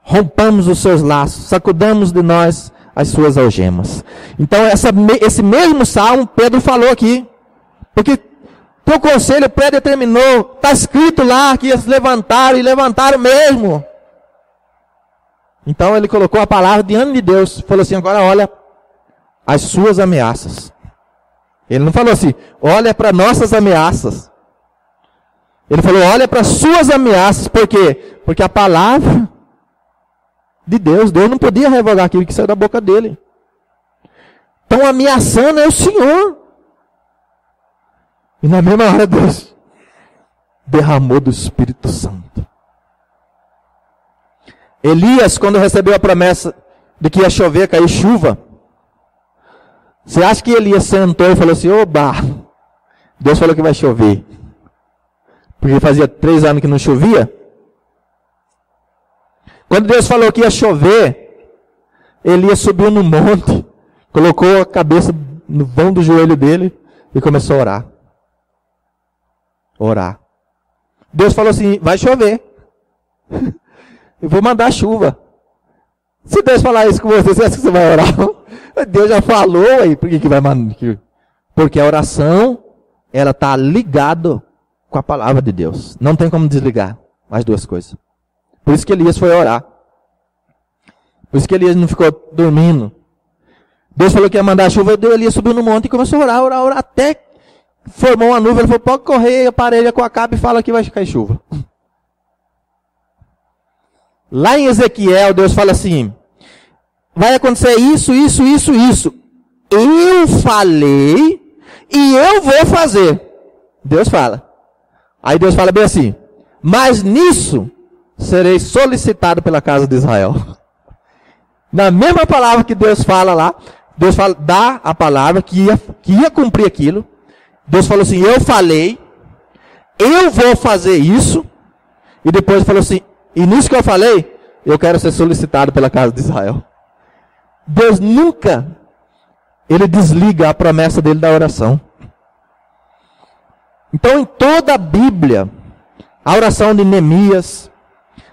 [SPEAKER 1] rompamos os seus laços, sacudamos de nós as suas algemas. Então, esse mesmo salmo, Pedro falou aqui. Porque teu conselho pré-determinou, está escrito lá que eles levantaram, e levantaram mesmo. Então, ele colocou a palavra diante de Deus, falou assim: agora olha as suas ameaças. Ele não falou assim: olha para nossas ameaças. Ele falou: olha para as suas ameaças. Por quê? Porque a palavra de Deus não podia revogar aquilo que saiu da boca dele. Então, ameaçando é o Senhor. E na mesma hora Deus derramou do Espírito Santo. Elias, quando recebeu a promessa de que ia chover, cair chuva, você acha que Elias sentou e falou assim: oba, Deus falou que vai chover? Porque fazia 3 anos que não chovia. Quando Deus falou que ia chover, Elias subiu no monte, colocou a cabeça no vão do joelho dele e começou a orar. Orar. Deus falou assim: vai chover. Eu vou mandar chuva. Se Deus falar isso com você, você acha que você vai orar? Deus já falou aí, por que vai mandar? Porque a oração, ela está ligada com a palavra de Deus. Não tem como desligar as duas coisas. Por isso que Elias foi orar. Por isso que Elias não ficou dormindo. Deus falou que ia mandar chuva, Elias subiu no monte e começou a orar, até formou uma nuvem. Ele falou: pode correr, aparelha com a capa e fala que vai cair chuva. Lá em Ezequiel, Deus fala assim: vai acontecer isso, isso, isso, isso. Eu falei e eu vou fazer. Deus fala. Aí Deus fala bem assim: mas nisso serei solicitado pela casa de Israel. Na mesma palavra que Deus fala lá, Deus fala, dá a palavra que ia cumprir aquilo. Deus falou assim: eu falei, eu vou fazer isso. E depois falou assim: e nisso que eu falei, eu quero ser solicitado pela casa de Israel. Deus nunca, ele desliga a promessa dele da oração. Então, em toda a Bíblia, a oração de Neemias,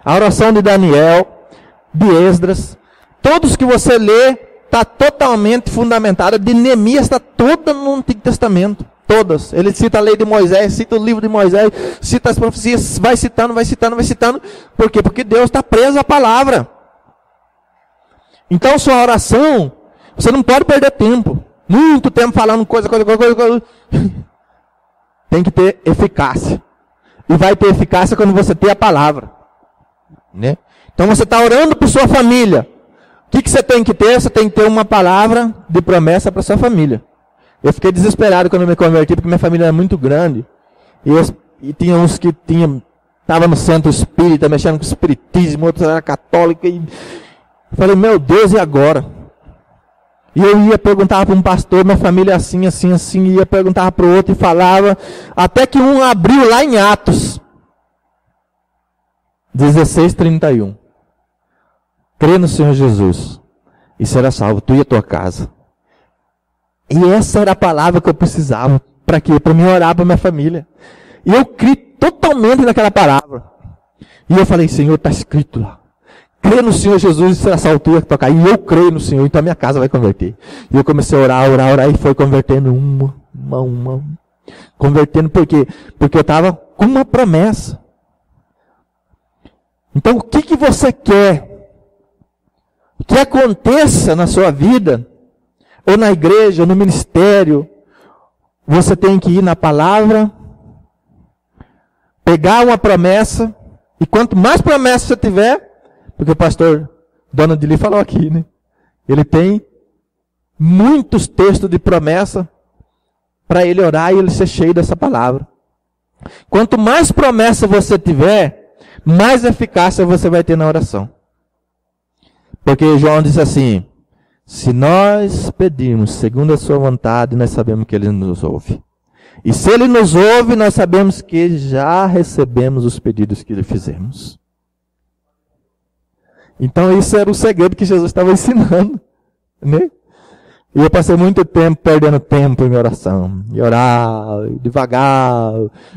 [SPEAKER 1] a oração de Daniel, de Esdras, todos que você lê, está totalmente fundamentada. De Neemias está toda no Antigo Testamento. Todas. Ele cita a lei de Moisés, cita o livro de Moisés, cita as profecias, vai citando, vai citando, vai citando. Por quê? Porque Deus está preso à palavra. Então, sua oração, você não pode perder tempo. Muito tempo falando coisa. Tem que ter eficácia. E vai ter eficácia quando você tem a palavra. Né? Então, você está orando por sua família. O que você tem que ter? Você tem que ter uma palavra de promessa para sua família. Eu fiquei desesperado quando eu me converti, porque minha família era muito grande. E tinha uns que estavam no centro espírita, mexendo com espiritismo, outros eram católicos. E falei: meu Deus, e agora? E eu ia perguntar para um pastor, minha família é assim, assim, assim. E ia perguntar para o outro e falava. Até que um abriu lá em Atos 16:31. Crê no Senhor Jesus e será salvo, tu e a tua casa. E essa era a palavra que eu precisava. Para quê? Para me orar para minha família. E eu criei totalmente naquela palavra. E eu falei: Senhor, está escrito lá. Crê no Senhor Jesus e será salvo, tu e a tua casa. E eu creio no Senhor, então a minha casa vai converter. E eu comecei a orar, e foi convertendo uma. Convertendo por quê? Porque eu estava com uma promessa. Então, o que você quer que aconteça na sua vida, ou na igreja, ou no ministério? Você tem que ir na palavra, pegar uma promessa, e quanto mais promessa você tiver, porque o pastor Donald Lee falou aqui, né? Ele tem muitos textos de promessa para ele orar e ele ser cheio dessa palavra. Quanto mais promessa você tiver, mais eficácia você vai ter na oração. Porque João disse assim: se nós pedirmos segundo a sua vontade, nós sabemos que ele nos ouve. E se ele nos ouve, nós sabemos que já recebemos os pedidos que lhe fizemos. Então isso era o segredo que Jesus estava ensinando, né? E eu passei muito tempo perdendo tempo em oração. E orar devagar,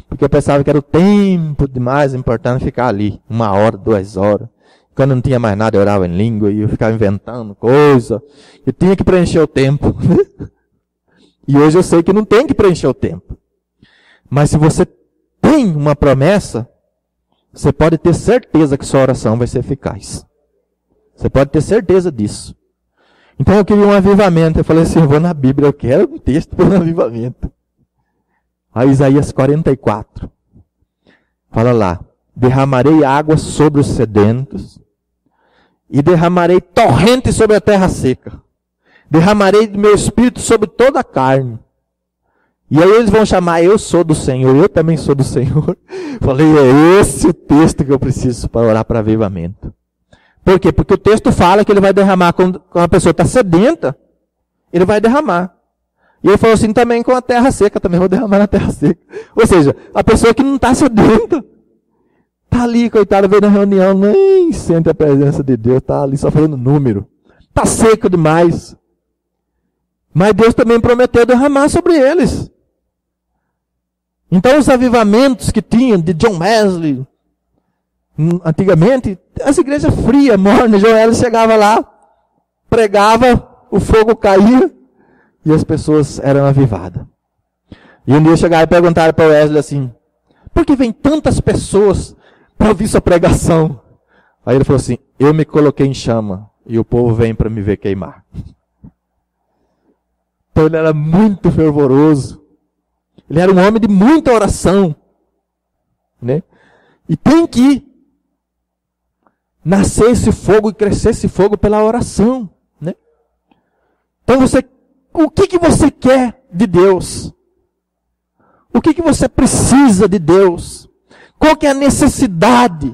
[SPEAKER 1] porque eu pensava que era o tempo de mais importante ficar ali, 1 hora, 2 horas. Quando não tinha mais nada, eu orava em língua e eu ficava inventando coisa. Eu tinha que preencher o tempo. E hoje eu sei que não tem que preencher o tempo. Mas se você tem uma promessa, você pode ter certeza que sua oração vai ser eficaz. Você pode ter certeza disso. Então eu queria um avivamento. Eu falei assim, eu vou na Bíblia, eu quero um texto para um avivamento. Aí Isaías 44. Fala lá. Derramarei água sobre os sedentos e derramarei torrentes sobre a terra seca. Derramarei do meu espírito sobre toda a carne. E aí eles vão chamar, eu sou do Senhor, eu também sou do Senhor. Falei, é esse o texto que eu preciso para orar para avivamento. Por quê? Porque o texto fala que ele vai derramar quando a pessoa está sedenta, ele vai derramar. E ele falou assim, também com a terra seca, também vou derramar na terra seca. Ou seja, a pessoa que não está sedenta, está ali, coitada, veio na reunião, nem sente a presença de Deus, está ali só falando número. Está seco demais. Mas Deus também prometeu derramar sobre eles. Então os avivamentos que tinham de John Wesley, antigamente, as igrejas frias, mornas, John Wesley chegava lá, pregava, o fogo caía e as pessoas eram avivadas. E um dia chegaram e perguntaram para o Wesley assim, por que vem tantas pessoas para ouvir sua pregação? Aí ele falou assim, eu me coloquei em chama e o povo vem para me ver queimar. Então ele era muito fervoroso. Ele era um homem de muita oração. Né? E tem que nascer esse fogo e crescer esse fogo pela oração. Né? Então o que você quer de Deus? O que você precisa de Deus? Qual que é a necessidade?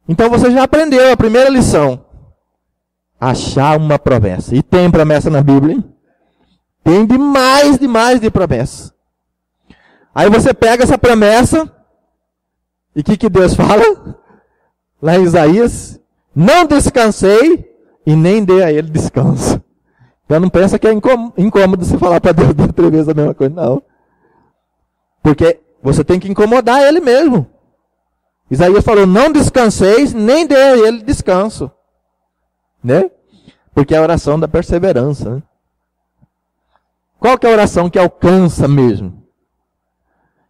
[SPEAKER 1] Então você já aprendeu a primeira lição. Achar uma promessa. E tem promessa na Bíblia, hein? Tem demais de promessa. Aí você pega essa promessa, e o que Deus fala? Lá em Isaías, não descansei, e nem dei a ele descanso. Então não pensa que é incômodo você falar para Deus outra vez a mesma coisa, não. Porque você tem que incomodar ele mesmo. Isaías falou, não descanseis, nem dei a ele descanso. Né? Porque é a oração da perseverança, né? Qual que é a oração que alcança mesmo?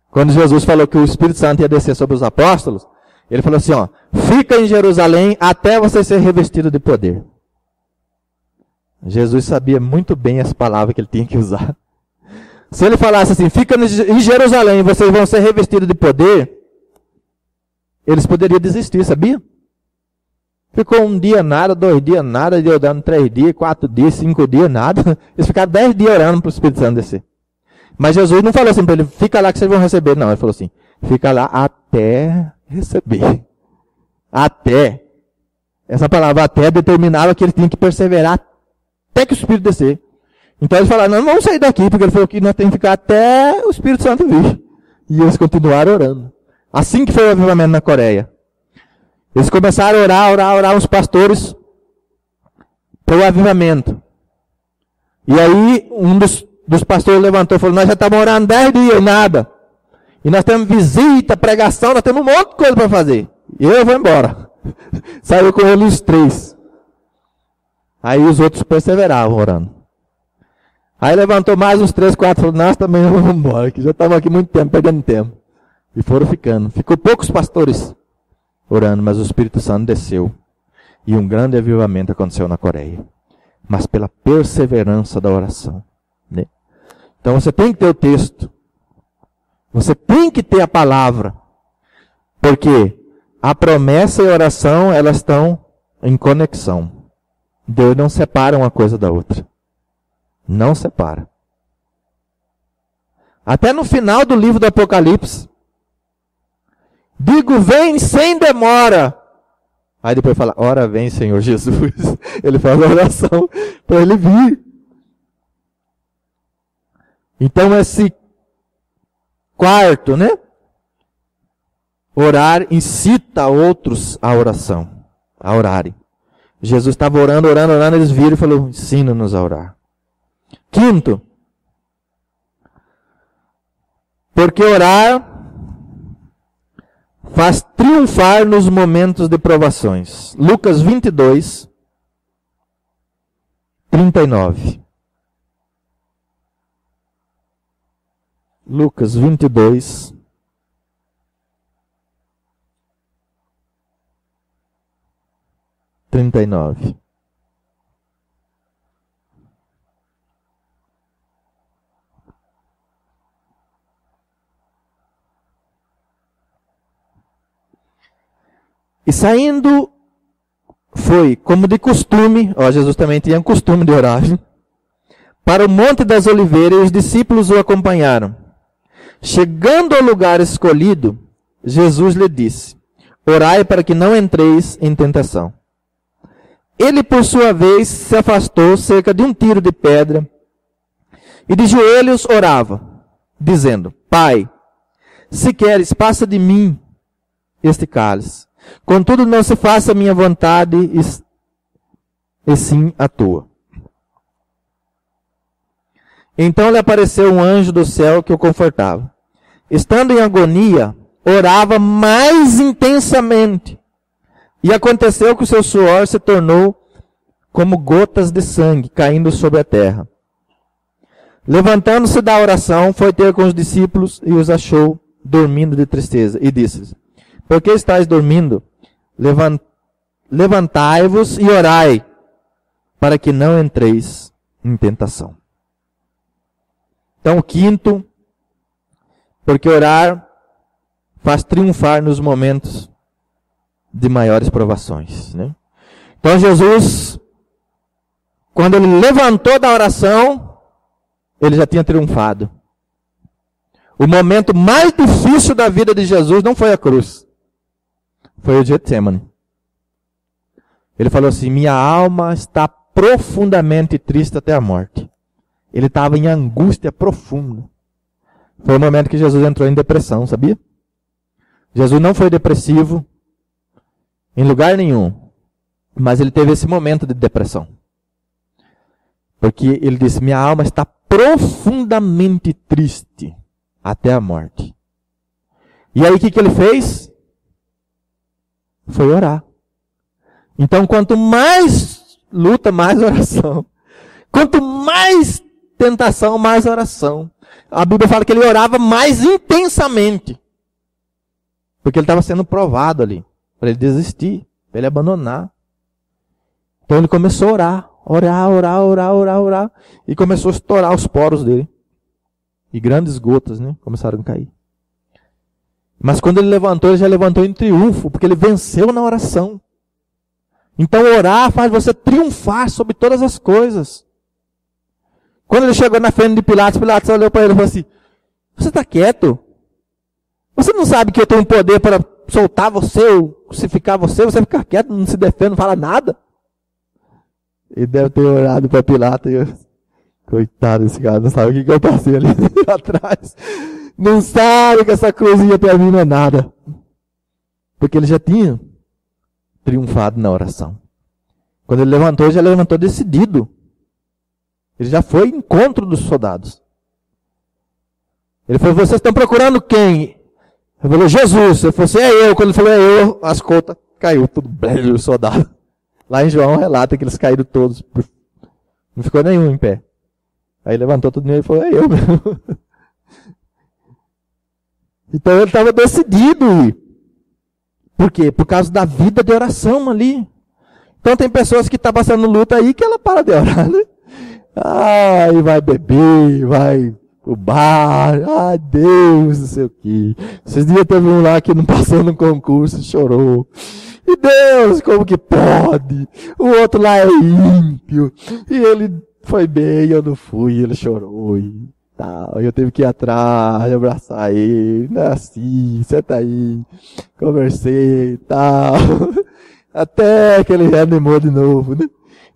[SPEAKER 1] Quando Jesus falou que o Espírito Santo ia descer sobre os apóstolos, ele falou assim, ó, fica em Jerusalém até você ser revestido de poder. Jesus sabia muito bem as palavras que ele tinha que usar. Se ele falasse assim, fica em Jerusalém, vocês vão ser revestidos de poder, eles poderiam desistir, sabia? Ficou 1 dia nada, 2 dias nada, Deus dando 3 dias, 4 dias, 5 dias, nada. Eles ficaram 10 dias orando para o Espírito Santo descer. Mas Jesus não falou assim para ele, fica lá que vocês vão receber. Não, ele falou assim, fica lá até receber. Até. Essa palavra até determinava que ele tinha que perseverar até que o Espírito descer. Então eles falaram, não vamos sair daqui, porque ele falou que nós temos que ficar até o Espírito Santo vir. E eles continuaram orando. Assim que foi o avivamento na Coreia. Eles começaram a orar os pastores para o avivamento. E aí um dos pastores levantou e falou, nós já estamos orando 10 dias, nada. E nós temos visita, pregação, nós temos um monte de coisa para fazer. E eu vou embora. Saiu com ele os 3. Aí os outros perseveravam orando. Aí levantou mais uns 3, 4, falou, nós também vamos embora, que já estamos aqui muito tempo, perdendo tempo. E foram ficando. Ficou poucos pastores orando, mas o Espírito Santo desceu. E um grande avivamento aconteceu na Coreia. Mas pela perseverança da oração. Né? Então você tem que ter o texto. Você tem que ter a palavra. Porque a promessa e a oração, elas estão em conexão. Deus não separa uma coisa da outra. Não separa. Até no final do livro do Apocalipse, digo, vem sem demora. Aí depois fala, ora vem, Senhor Jesus. Ele faz a oração para ele vir. Então esse quarto, né? Orar incita outros à oração. a orarem. Jesus estava orando, eles viram e falaram, ensina-nos a orar. Quinto, porque orar faz triunfar nos momentos de provações. Lucas 22, 39. Lucas 22, 39. E saindo, foi, como de costume, Jesus também tinha o costume de orar, para o Monte das Oliveiras, e os discípulos o acompanharam. Chegando ao lugar escolhido, Jesus lhe disse, orai para que não entreis em tentação. Ele, por sua vez, se afastou cerca de um tiro de pedra, e de joelhos orava, dizendo, Pai, se queres, passa de mim este cálice. Contudo, não se faça a minha vontade, e sim a tua. Então lhe apareceu um anjo do céu que o confortava. Estando em agonia, orava mais intensamente. E aconteceu que o seu suor se tornou como gotas de sangue caindo sobre a terra. Levantando-se da oração, foi ter com os discípulos e os achou dormindo de tristeza. E disse-lhes, por que estáis dormindo? Levantai-vos e orai, para que não entreis em tentação. Então, o quinto, porque orar faz triunfar nos momentos de maiores provações, né? Então, Jesus, quando ele levantou da oração, ele já tinha triunfado. O momento mais difícil da vida de Jesus não foi a cruz. Foi o Getsemane. Ele falou assim, minha alma está profundamente triste até a morte. Ele estava em angústia profunda. Foi o momento que Jesus entrou em depressão, sabia? Jesus não foi depressivo em lugar nenhum. Mas ele teve esse momento de depressão. Porque ele disse, minha alma está profundamente triste até a morte. E aí o que ele fez? Foi orar. Então, quanto mais luta, mais oração. Quanto mais tentação, mais oração. A Bíblia fala que ele orava mais intensamente. Porque ele estava sendo provado ali. Para ele desistir, para ele abandonar. Então ele começou a orar. E começou a estourar os poros dele. E grandes gotas, né, começaram a cair. Mas quando ele levantou, ele já levantou em triunfo, porque ele venceu na oração. Então orar faz você triunfar sobre todas as coisas. Quando ele chegou na frente de Pilatos, Pilatos olhou para ele e falou assim, você está quieto? Você não sabe que eu tenho poder para soltar você ou crucificar você? Você fica quieto, não se defende, não fala nada? Ele deve ter orado para Pilatos e eu, coitado desse cara, não sabe o que eu passei ali atrás. Não sabe que essa cruzinha para mim não é nada. Porque ele já tinha triunfado na oração. Quando ele levantou, ele já levantou decidido. Ele já foi em encontro dos soldados. Ele falou, vocês estão procurando quem? Ele falou, Jesus. Ele falou assim, é eu. Quando ele falou, é eu, as contas caiu tudo bem, os soldados. Lá em João relata que eles caíram todos. Não ficou nenhum em pé. Aí levantou todo mundo e falou, é eu mesmo. Então ele estava decidido. Por quê? Por causa da vida de oração ali. Então tem pessoas que estão passando luta aí que ela para de orar, né? Ai, vai beber, vai pro bar, ai Deus, não sei o quê. Esses dias teve um lá que não passou no concurso, chorou. E Deus, como que pode? O outro lá é ímpio. E ele foi bem, eu não fui, ele chorou e tal. Eu tive que ir atrás, abraçar ele, não é assim, senta aí. Conversei e tal. Até que ele reanimou de novo, né?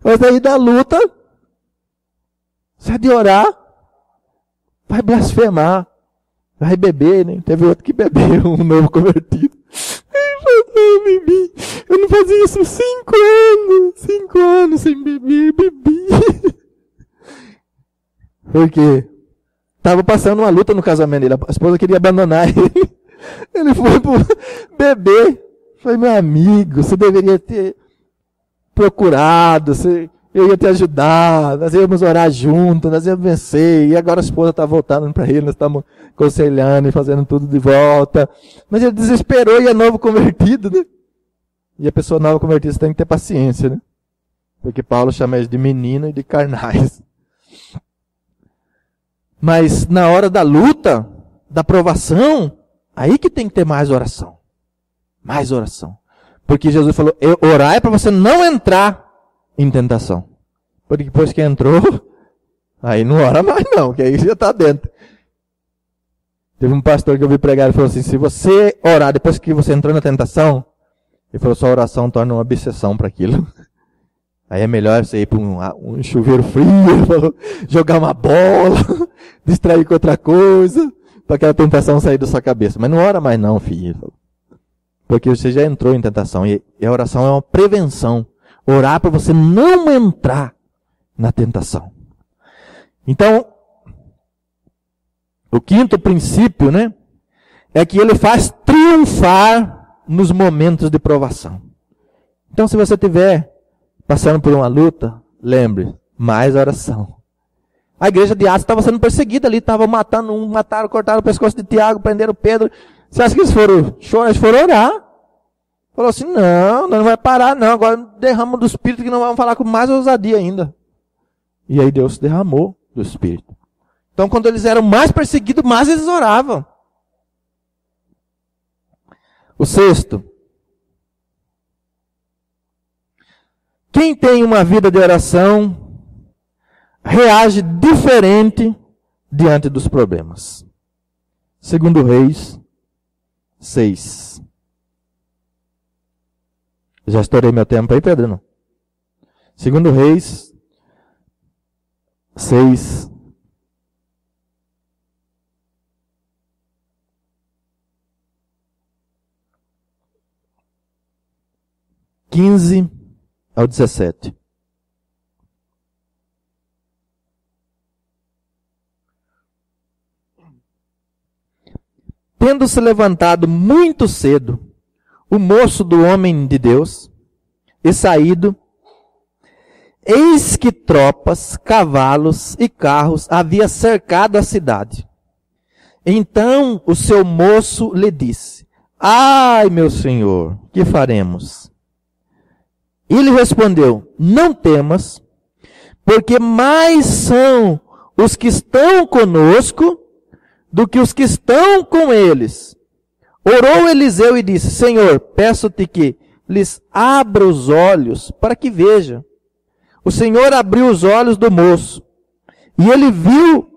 [SPEAKER 1] Mas aí da luta, se é de orar, vai blasfemar, vai beber, né? Teve outro que bebeu, um novo convertido. Eu não fazia isso 5 Porque estava passando uma luta no casamento dele. A esposa queria abandonar ele. Ele foi pro bebê. Falei, meu amigo, você deveria ter procurado, eu ia te ajudar, nós íamos orar juntos, nós íamos vencer. E agora a esposa está voltando para ele, nós estamos aconselhando e fazendo tudo de volta. Mas ele desesperou e é novo convertido, né? E a pessoa nova convertida tem que ter paciência, né? Porque Paulo chama eles de menino e de carnais. Mas na hora da luta, da provação, aí que tem que ter mais oração. Mais oração. Porque Jesus falou, orar é para você não entrar em tentação. Porque depois que entrou, aí não ora mais não, que aí já está dentro. Teve um pastor que eu vi pregar e falou assim, se você orar depois que você entrou na tentação, ele falou, sua oração torna uma obsessão para aquilo. Aí é melhor você ir para um chuveiro frio, falou, jogar uma bola, distrair com outra coisa, para aquela tentação sair da sua cabeça. Mas não ora mais não, filho. Porque você já entrou em tentação. E a oração é uma prevenção. Orar para você não entrar na tentação. Então, o quinto princípio, né, é que ele faz triunfar nos momentos de provação. Então, se você estiver passando por uma luta, lembre, mais oração. A igreja de Atos estava sendo perseguida ali, estava matando um, cortaram o pescoço de Tiago, prenderam Pedro. Você acha que eles foram chorar? Eles foram orar. Falou assim, não vai parar não, agora derrama do Espírito que não vamos falar com mais ousadia ainda. E aí Deus derramou do Espírito. Então quando eles eram mais perseguidos, mais eles oravam. O sexto. Quem tem uma vida de oração reage diferente diante dos problemas. 2 Reis 6. Já estourei meu tempo aí, Pedro? Não? 2 Reis 6. (15 ao 17). Tendo se levantado muito cedo, o moço do homem de Deus, e saído, eis que tropas, cavalos e carros havia cercado a cidade. Então o seu moço lhe disse, ai, meu senhor, que faremos? Ele respondeu, não temas, porque mais são os que estão conosco do que os que estão com eles. Orou Eliseu e disse, Senhor, peço-te que lhes abra os olhos para que vejam. O Senhor abriu os olhos do moço, e ele viu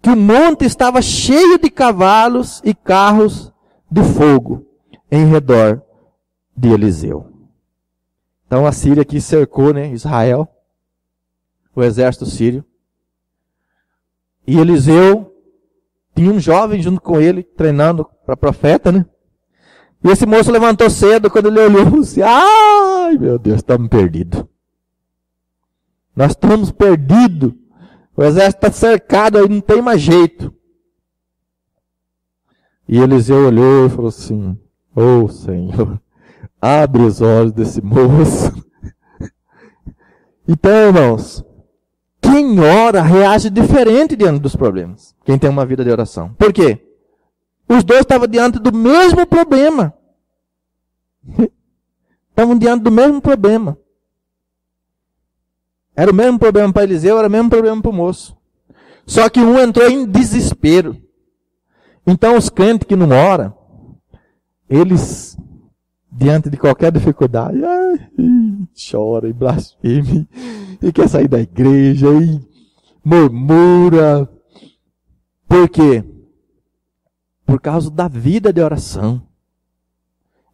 [SPEAKER 1] que o monte estava cheio de cavalos e carros de fogo em redor de Eliseu. Então a Síria aqui cercou, né, Israel, o exército sírio. E Eliseu tinha um jovem junto com ele, treinando para profeta, né? E esse moço levantou cedo, quando ele olhou, disse, ai, meu Deus, estamos perdidos. Nós estamos perdidos. O exército está cercado, aí não tem mais jeito. E Eliseu olhou e falou assim, ô Senhor, abre os olhos desse moço. Então, irmãos, quem ora reage diferente diante dos problemas. Quem tem uma vida de oração. Por quê? Os dois estavam diante do mesmo problema. Estavam diante do mesmo problema. Era o mesmo problema para Eliseu, era o mesmo problema para o moço. Só que um entrou em desespero. Então os crentes que não oram, eles, diante de qualquer dificuldade, chora e blasfema, e quer sair da igreja, e murmura. Por quê? Por causa da vida de oração.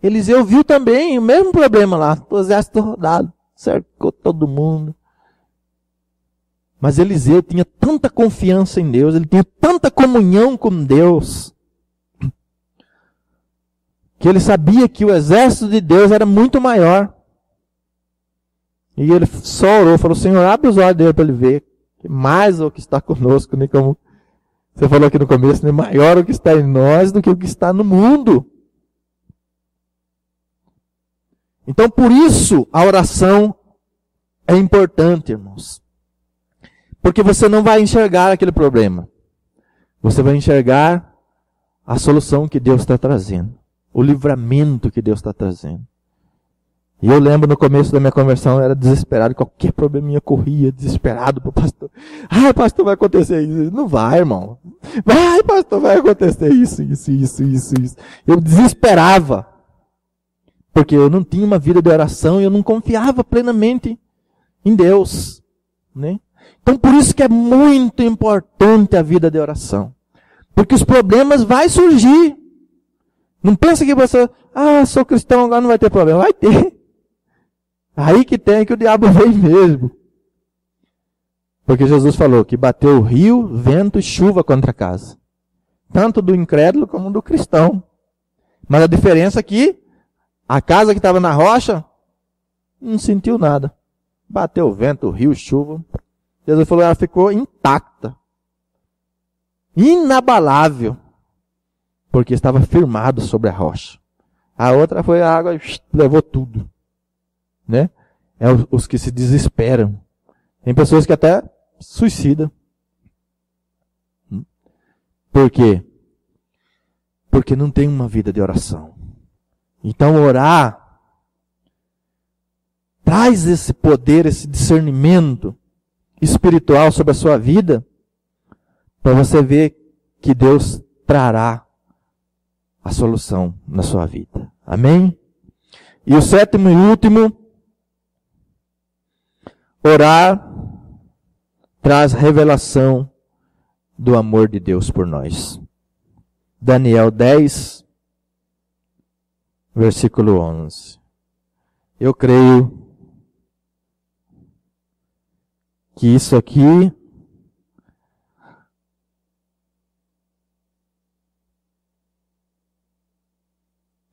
[SPEAKER 1] Eliseu viu também o mesmo problema lá, o exército rodado, cercou todo mundo. Mas Eliseu tinha tanta confiança em Deus, ele tinha tanta comunhão com Deus, que ele sabia que o exército de Deus era muito maior. E ele só orou, falou, Senhor, abre os olhos dele para ele ver Que mais o que está conosco, nem como você falou aqui no começo, nem maior o que está em nós do que o que está no mundo. Então, por isso, a oração é importante, irmãos. Porque você não vai enxergar aquele problema. Você vai enxergar a solução que Deus está trazendo. O livramento que Deus está trazendo. E eu lembro no começo da minha conversão, eu era desesperado. Qualquer probleminha corria, desesperado pro pastor. Ai, pastor, vai acontecer isso. Não vai, irmão. Vai, pastor, vai acontecer isso. Eu desesperava. Porque eu não tinha uma vida de oração e eu não confiava plenamente em Deus, né? Então, por isso que é muito importante a vida de oração. Porque os problemas vão surgir. Não pensa que você, sou cristão, agora não vai ter problema. Vai ter. Aí que tem que o diabo vem mesmo. Porque Jesus falou que bateu rio, vento e chuva contra a casa. Tanto do incrédulo como do cristão. Mas a diferença é que a casa que estava na rocha não sentiu nada. Bateu vento, rio, chuva. Jesus falou, ela ficou intacta. Inabalável. Porque estava firmado sobre a rocha. A outra foi a água e levou tudo. Né? É os que se desesperam. Tem pessoas que até suicidam. Por quê? Porque não tem uma vida de oração. Então orar traz esse poder, esse discernimento espiritual sobre a sua vida, para você ver que Deus trará a solução na sua vida. Amém? E o sétimo e último, orar traz revelação do amor de Deus por nós. Daniel 10, versículo 11. Eu creio que isso aqui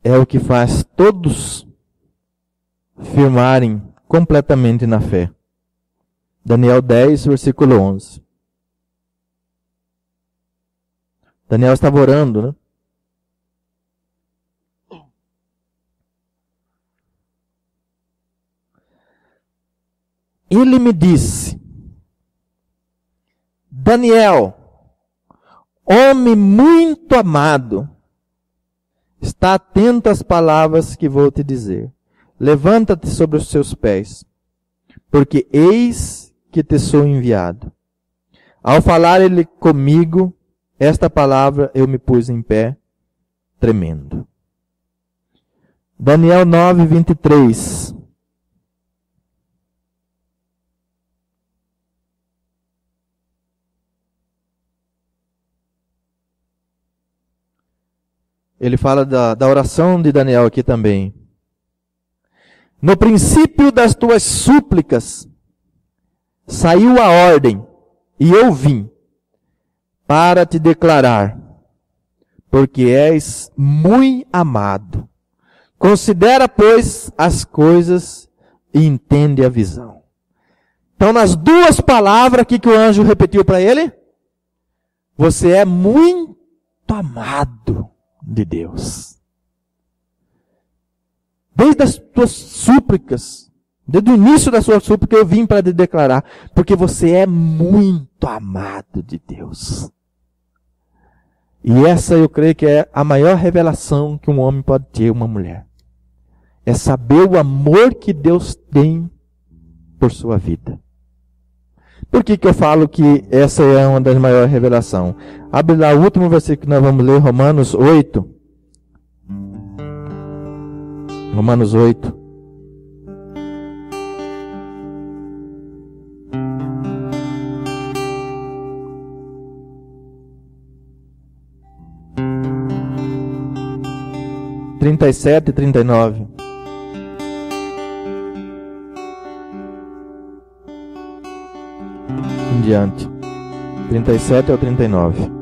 [SPEAKER 1] é o que faz todos firmarem completamente na fé. Daniel 10, versículo 11. Daniel estava orando, né? Ele me disse, Daniel, homem muito amado, está atento às palavras que vou te dizer. Levanta-te sobre os seus pés, porque eis que te sou enviado. Ao falar ele comigo, esta palavra eu me pus em pé, tremendo. Daniel 9, 23. Ele fala da oração de Daniel aqui também. No princípio das tuas súplicas, saiu a ordem, e eu vim, para te declarar, porque és muito amado. Considera, pois, as coisas e entende a visão. Então, nas duas palavras aqui que o anjo repetiu para ele, você é muito amado de Deus. Desde as tuas súplicas, desde o início da sua súplica, eu vim para te declarar, porque você é muito amado de Deus. E essa eu creio que é a maior revelação que um homem pode ter, uma mulher. É saber o amor que Deus tem por sua vida. Por que eu falo que essa é uma das maiores revelações? Abre lá o último versículo que nós vamos ler, Romanos 8. Romanos 8. Trinta e 39. Em diante. 37 ao 39.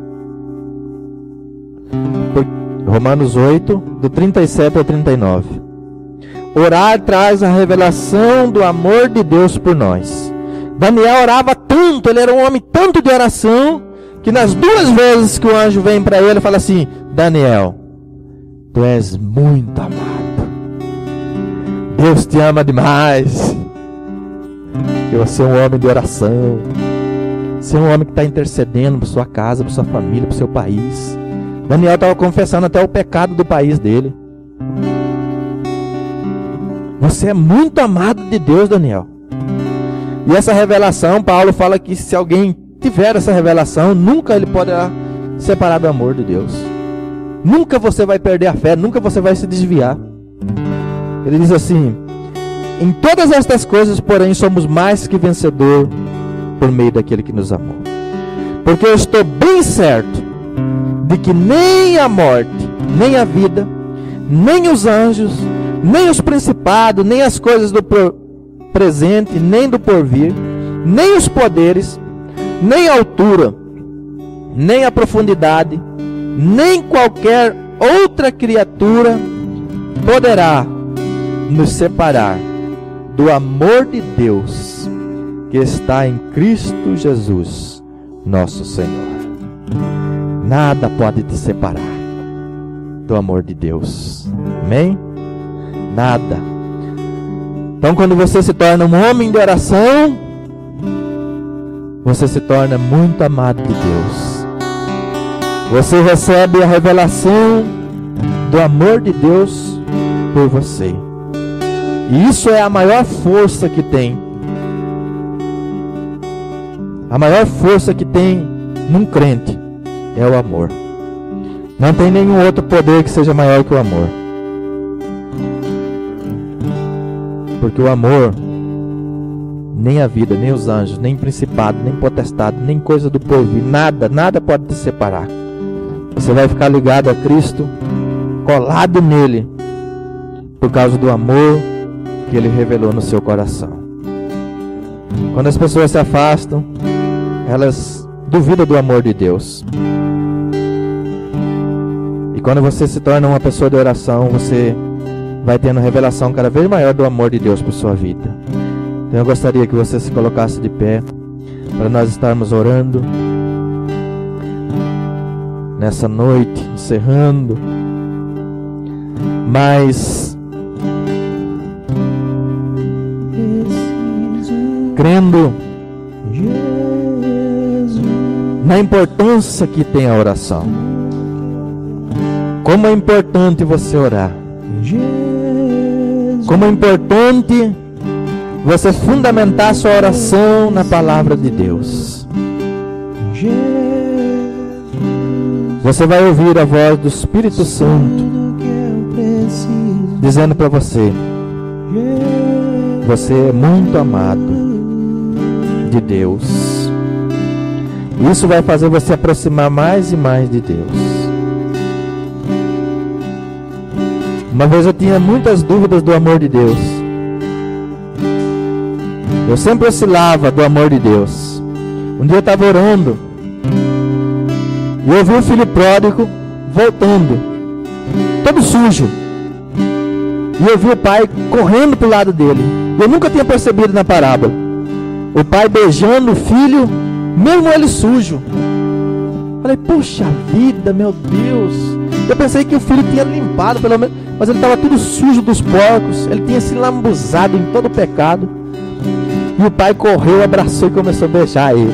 [SPEAKER 1] Romanos 8, do 37 ao 39. Orar traz a revelação do amor de Deus por nós. Daniel orava tanto, ele era um homem tanto de oração, que nas 2 vezes que o anjo vem para ele, fala assim: Daniel, tu és muito amado. Deus te ama demais. Que você é um homem de oração. Você é um homem que está intercedendo por sua casa, por sua família, por seu país. Daniel estava confessando até o pecado do país dele. Você é muito amado de Deus, Daniel. E essa revelação, Paulo fala que se alguém tiver essa revelação, nunca ele poderá separar do amor de Deus. Nunca você vai perder a fé, nunca você vai se desviar. Ele diz assim: em todas estas coisas, porém, somos mais que vencedor por meio daquele que nos amou. Porque eu estou bem certo de que nem a morte, nem a vida, nem os anjos, nem os principados, nem as coisas do presente, nem do porvir, nem os poderes, nem a altura, nem a profundidade, nem qualquer outra criatura poderá nos separar do amor de Deus que está em Cristo Jesus, nosso Senhor. Nada pode te separar do amor de Deus. Amém? Nada. Então, quando você se torna um homem de oração, você se torna muito amado de Deus. Você recebe a revelação do amor de Deus por você. E isso é a maior força que tem. A maior força que tem num crente é o amor. Não tem nenhum outro poder que seja maior que o amor. Porque o amor, nem a vida, nem os anjos, nem principado, nem potestade, nem coisa do porvir, nada pode te separar. Você vai ficar ligado a Cristo, colado nele, por causa do amor que ele revelou no seu coração. Quando as pessoas se afastam, elas duvidam do amor de Deus. E quando você se torna uma pessoa de oração, você vai tendo revelação cada vez maior do amor de Deus por sua vida. Então eu gostaria que você se colocasse de pé para nós estarmos orando nessa noite, encerrando. Mas crendo na importância que tem a oração. Como é importante você orar. Como é importante você fundamentar sua oração na palavra de Deus. Você vai ouvir a voz do Espírito Santo dizendo para você: você é muito amado de Deus. Isso vai fazer você aproximar mais e mais de Deus. Uma vez eu tinha muitas dúvidas do amor de Deus. Eu sempre oscilava do amor de Deus. Um dia eu estava orando e eu vi o filho pródigo voltando, todo sujo. E eu vi o pai correndo para o lado dele. Eu nunca tinha percebido na parábola. O pai beijando o filho, mesmo ele sujo. Falei, puxa vida, meu Deus. Eu pensei que o filho tinha limpado pelo menos, mas ele estava tudo sujo dos porcos. Ele tinha se lambuzado em todo o pecado. E o pai correu, abraçou e começou a beijar ele.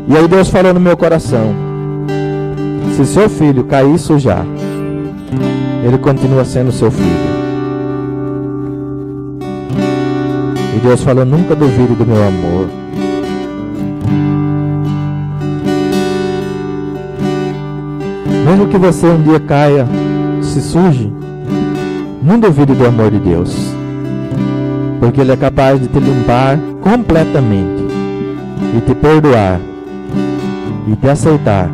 [SPEAKER 1] E aí Deus falou no meu coração: se seu filho cair e sujar, ele continua sendo seu filho. E Deus falou: nunca duvide do meu amor. Mesmo que você um dia caia, se suje, não duvide do amor de Deus, porque Ele é capaz de te limpar completamente e te perdoar e te aceitar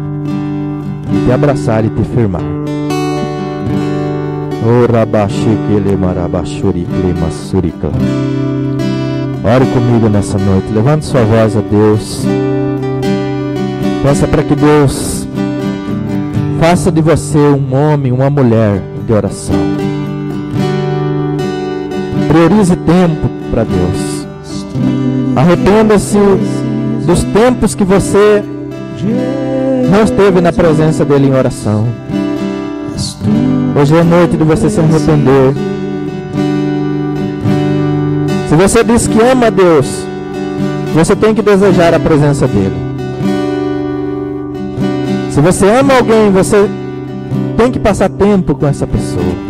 [SPEAKER 1] e te abraçar e te firmar. Ore comigo nessa noite. Levante sua voz a Deus. Peça para que Deus faça de você um homem, uma mulher de oração. Priorize tempo para Deus. Arrependa-se dos tempos que você não esteve na presença dele em oração. Hoje é noite de você se arrepender. Se você diz que ama a Deus, você tem que desejar a presença dele. Se você ama alguém, você tem que passar tempo com essa pessoa.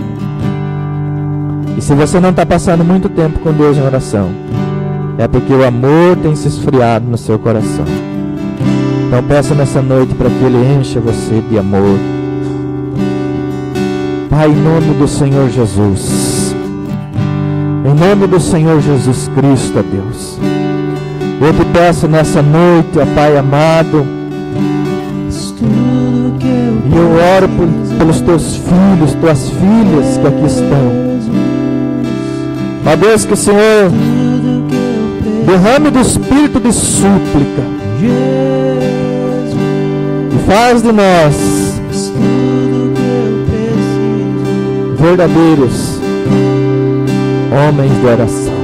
[SPEAKER 1] E se você não está passando muito tempo com Deus em oração, é porque o amor tem se esfriado no seu coração. Então peça nessa noite para que Ele encha você de amor. Pai, em nome do Senhor Jesus, em nome do Senhor Jesus Cristo, ó Deus, eu te peço nessa noite, ó Pai amado, e eu oro pelos teus filhos, tuas filhas que aqui estão. Ó Deus, que o Senhor derrame do espírito de súplica e faz de nós verdadeiros homens de oração.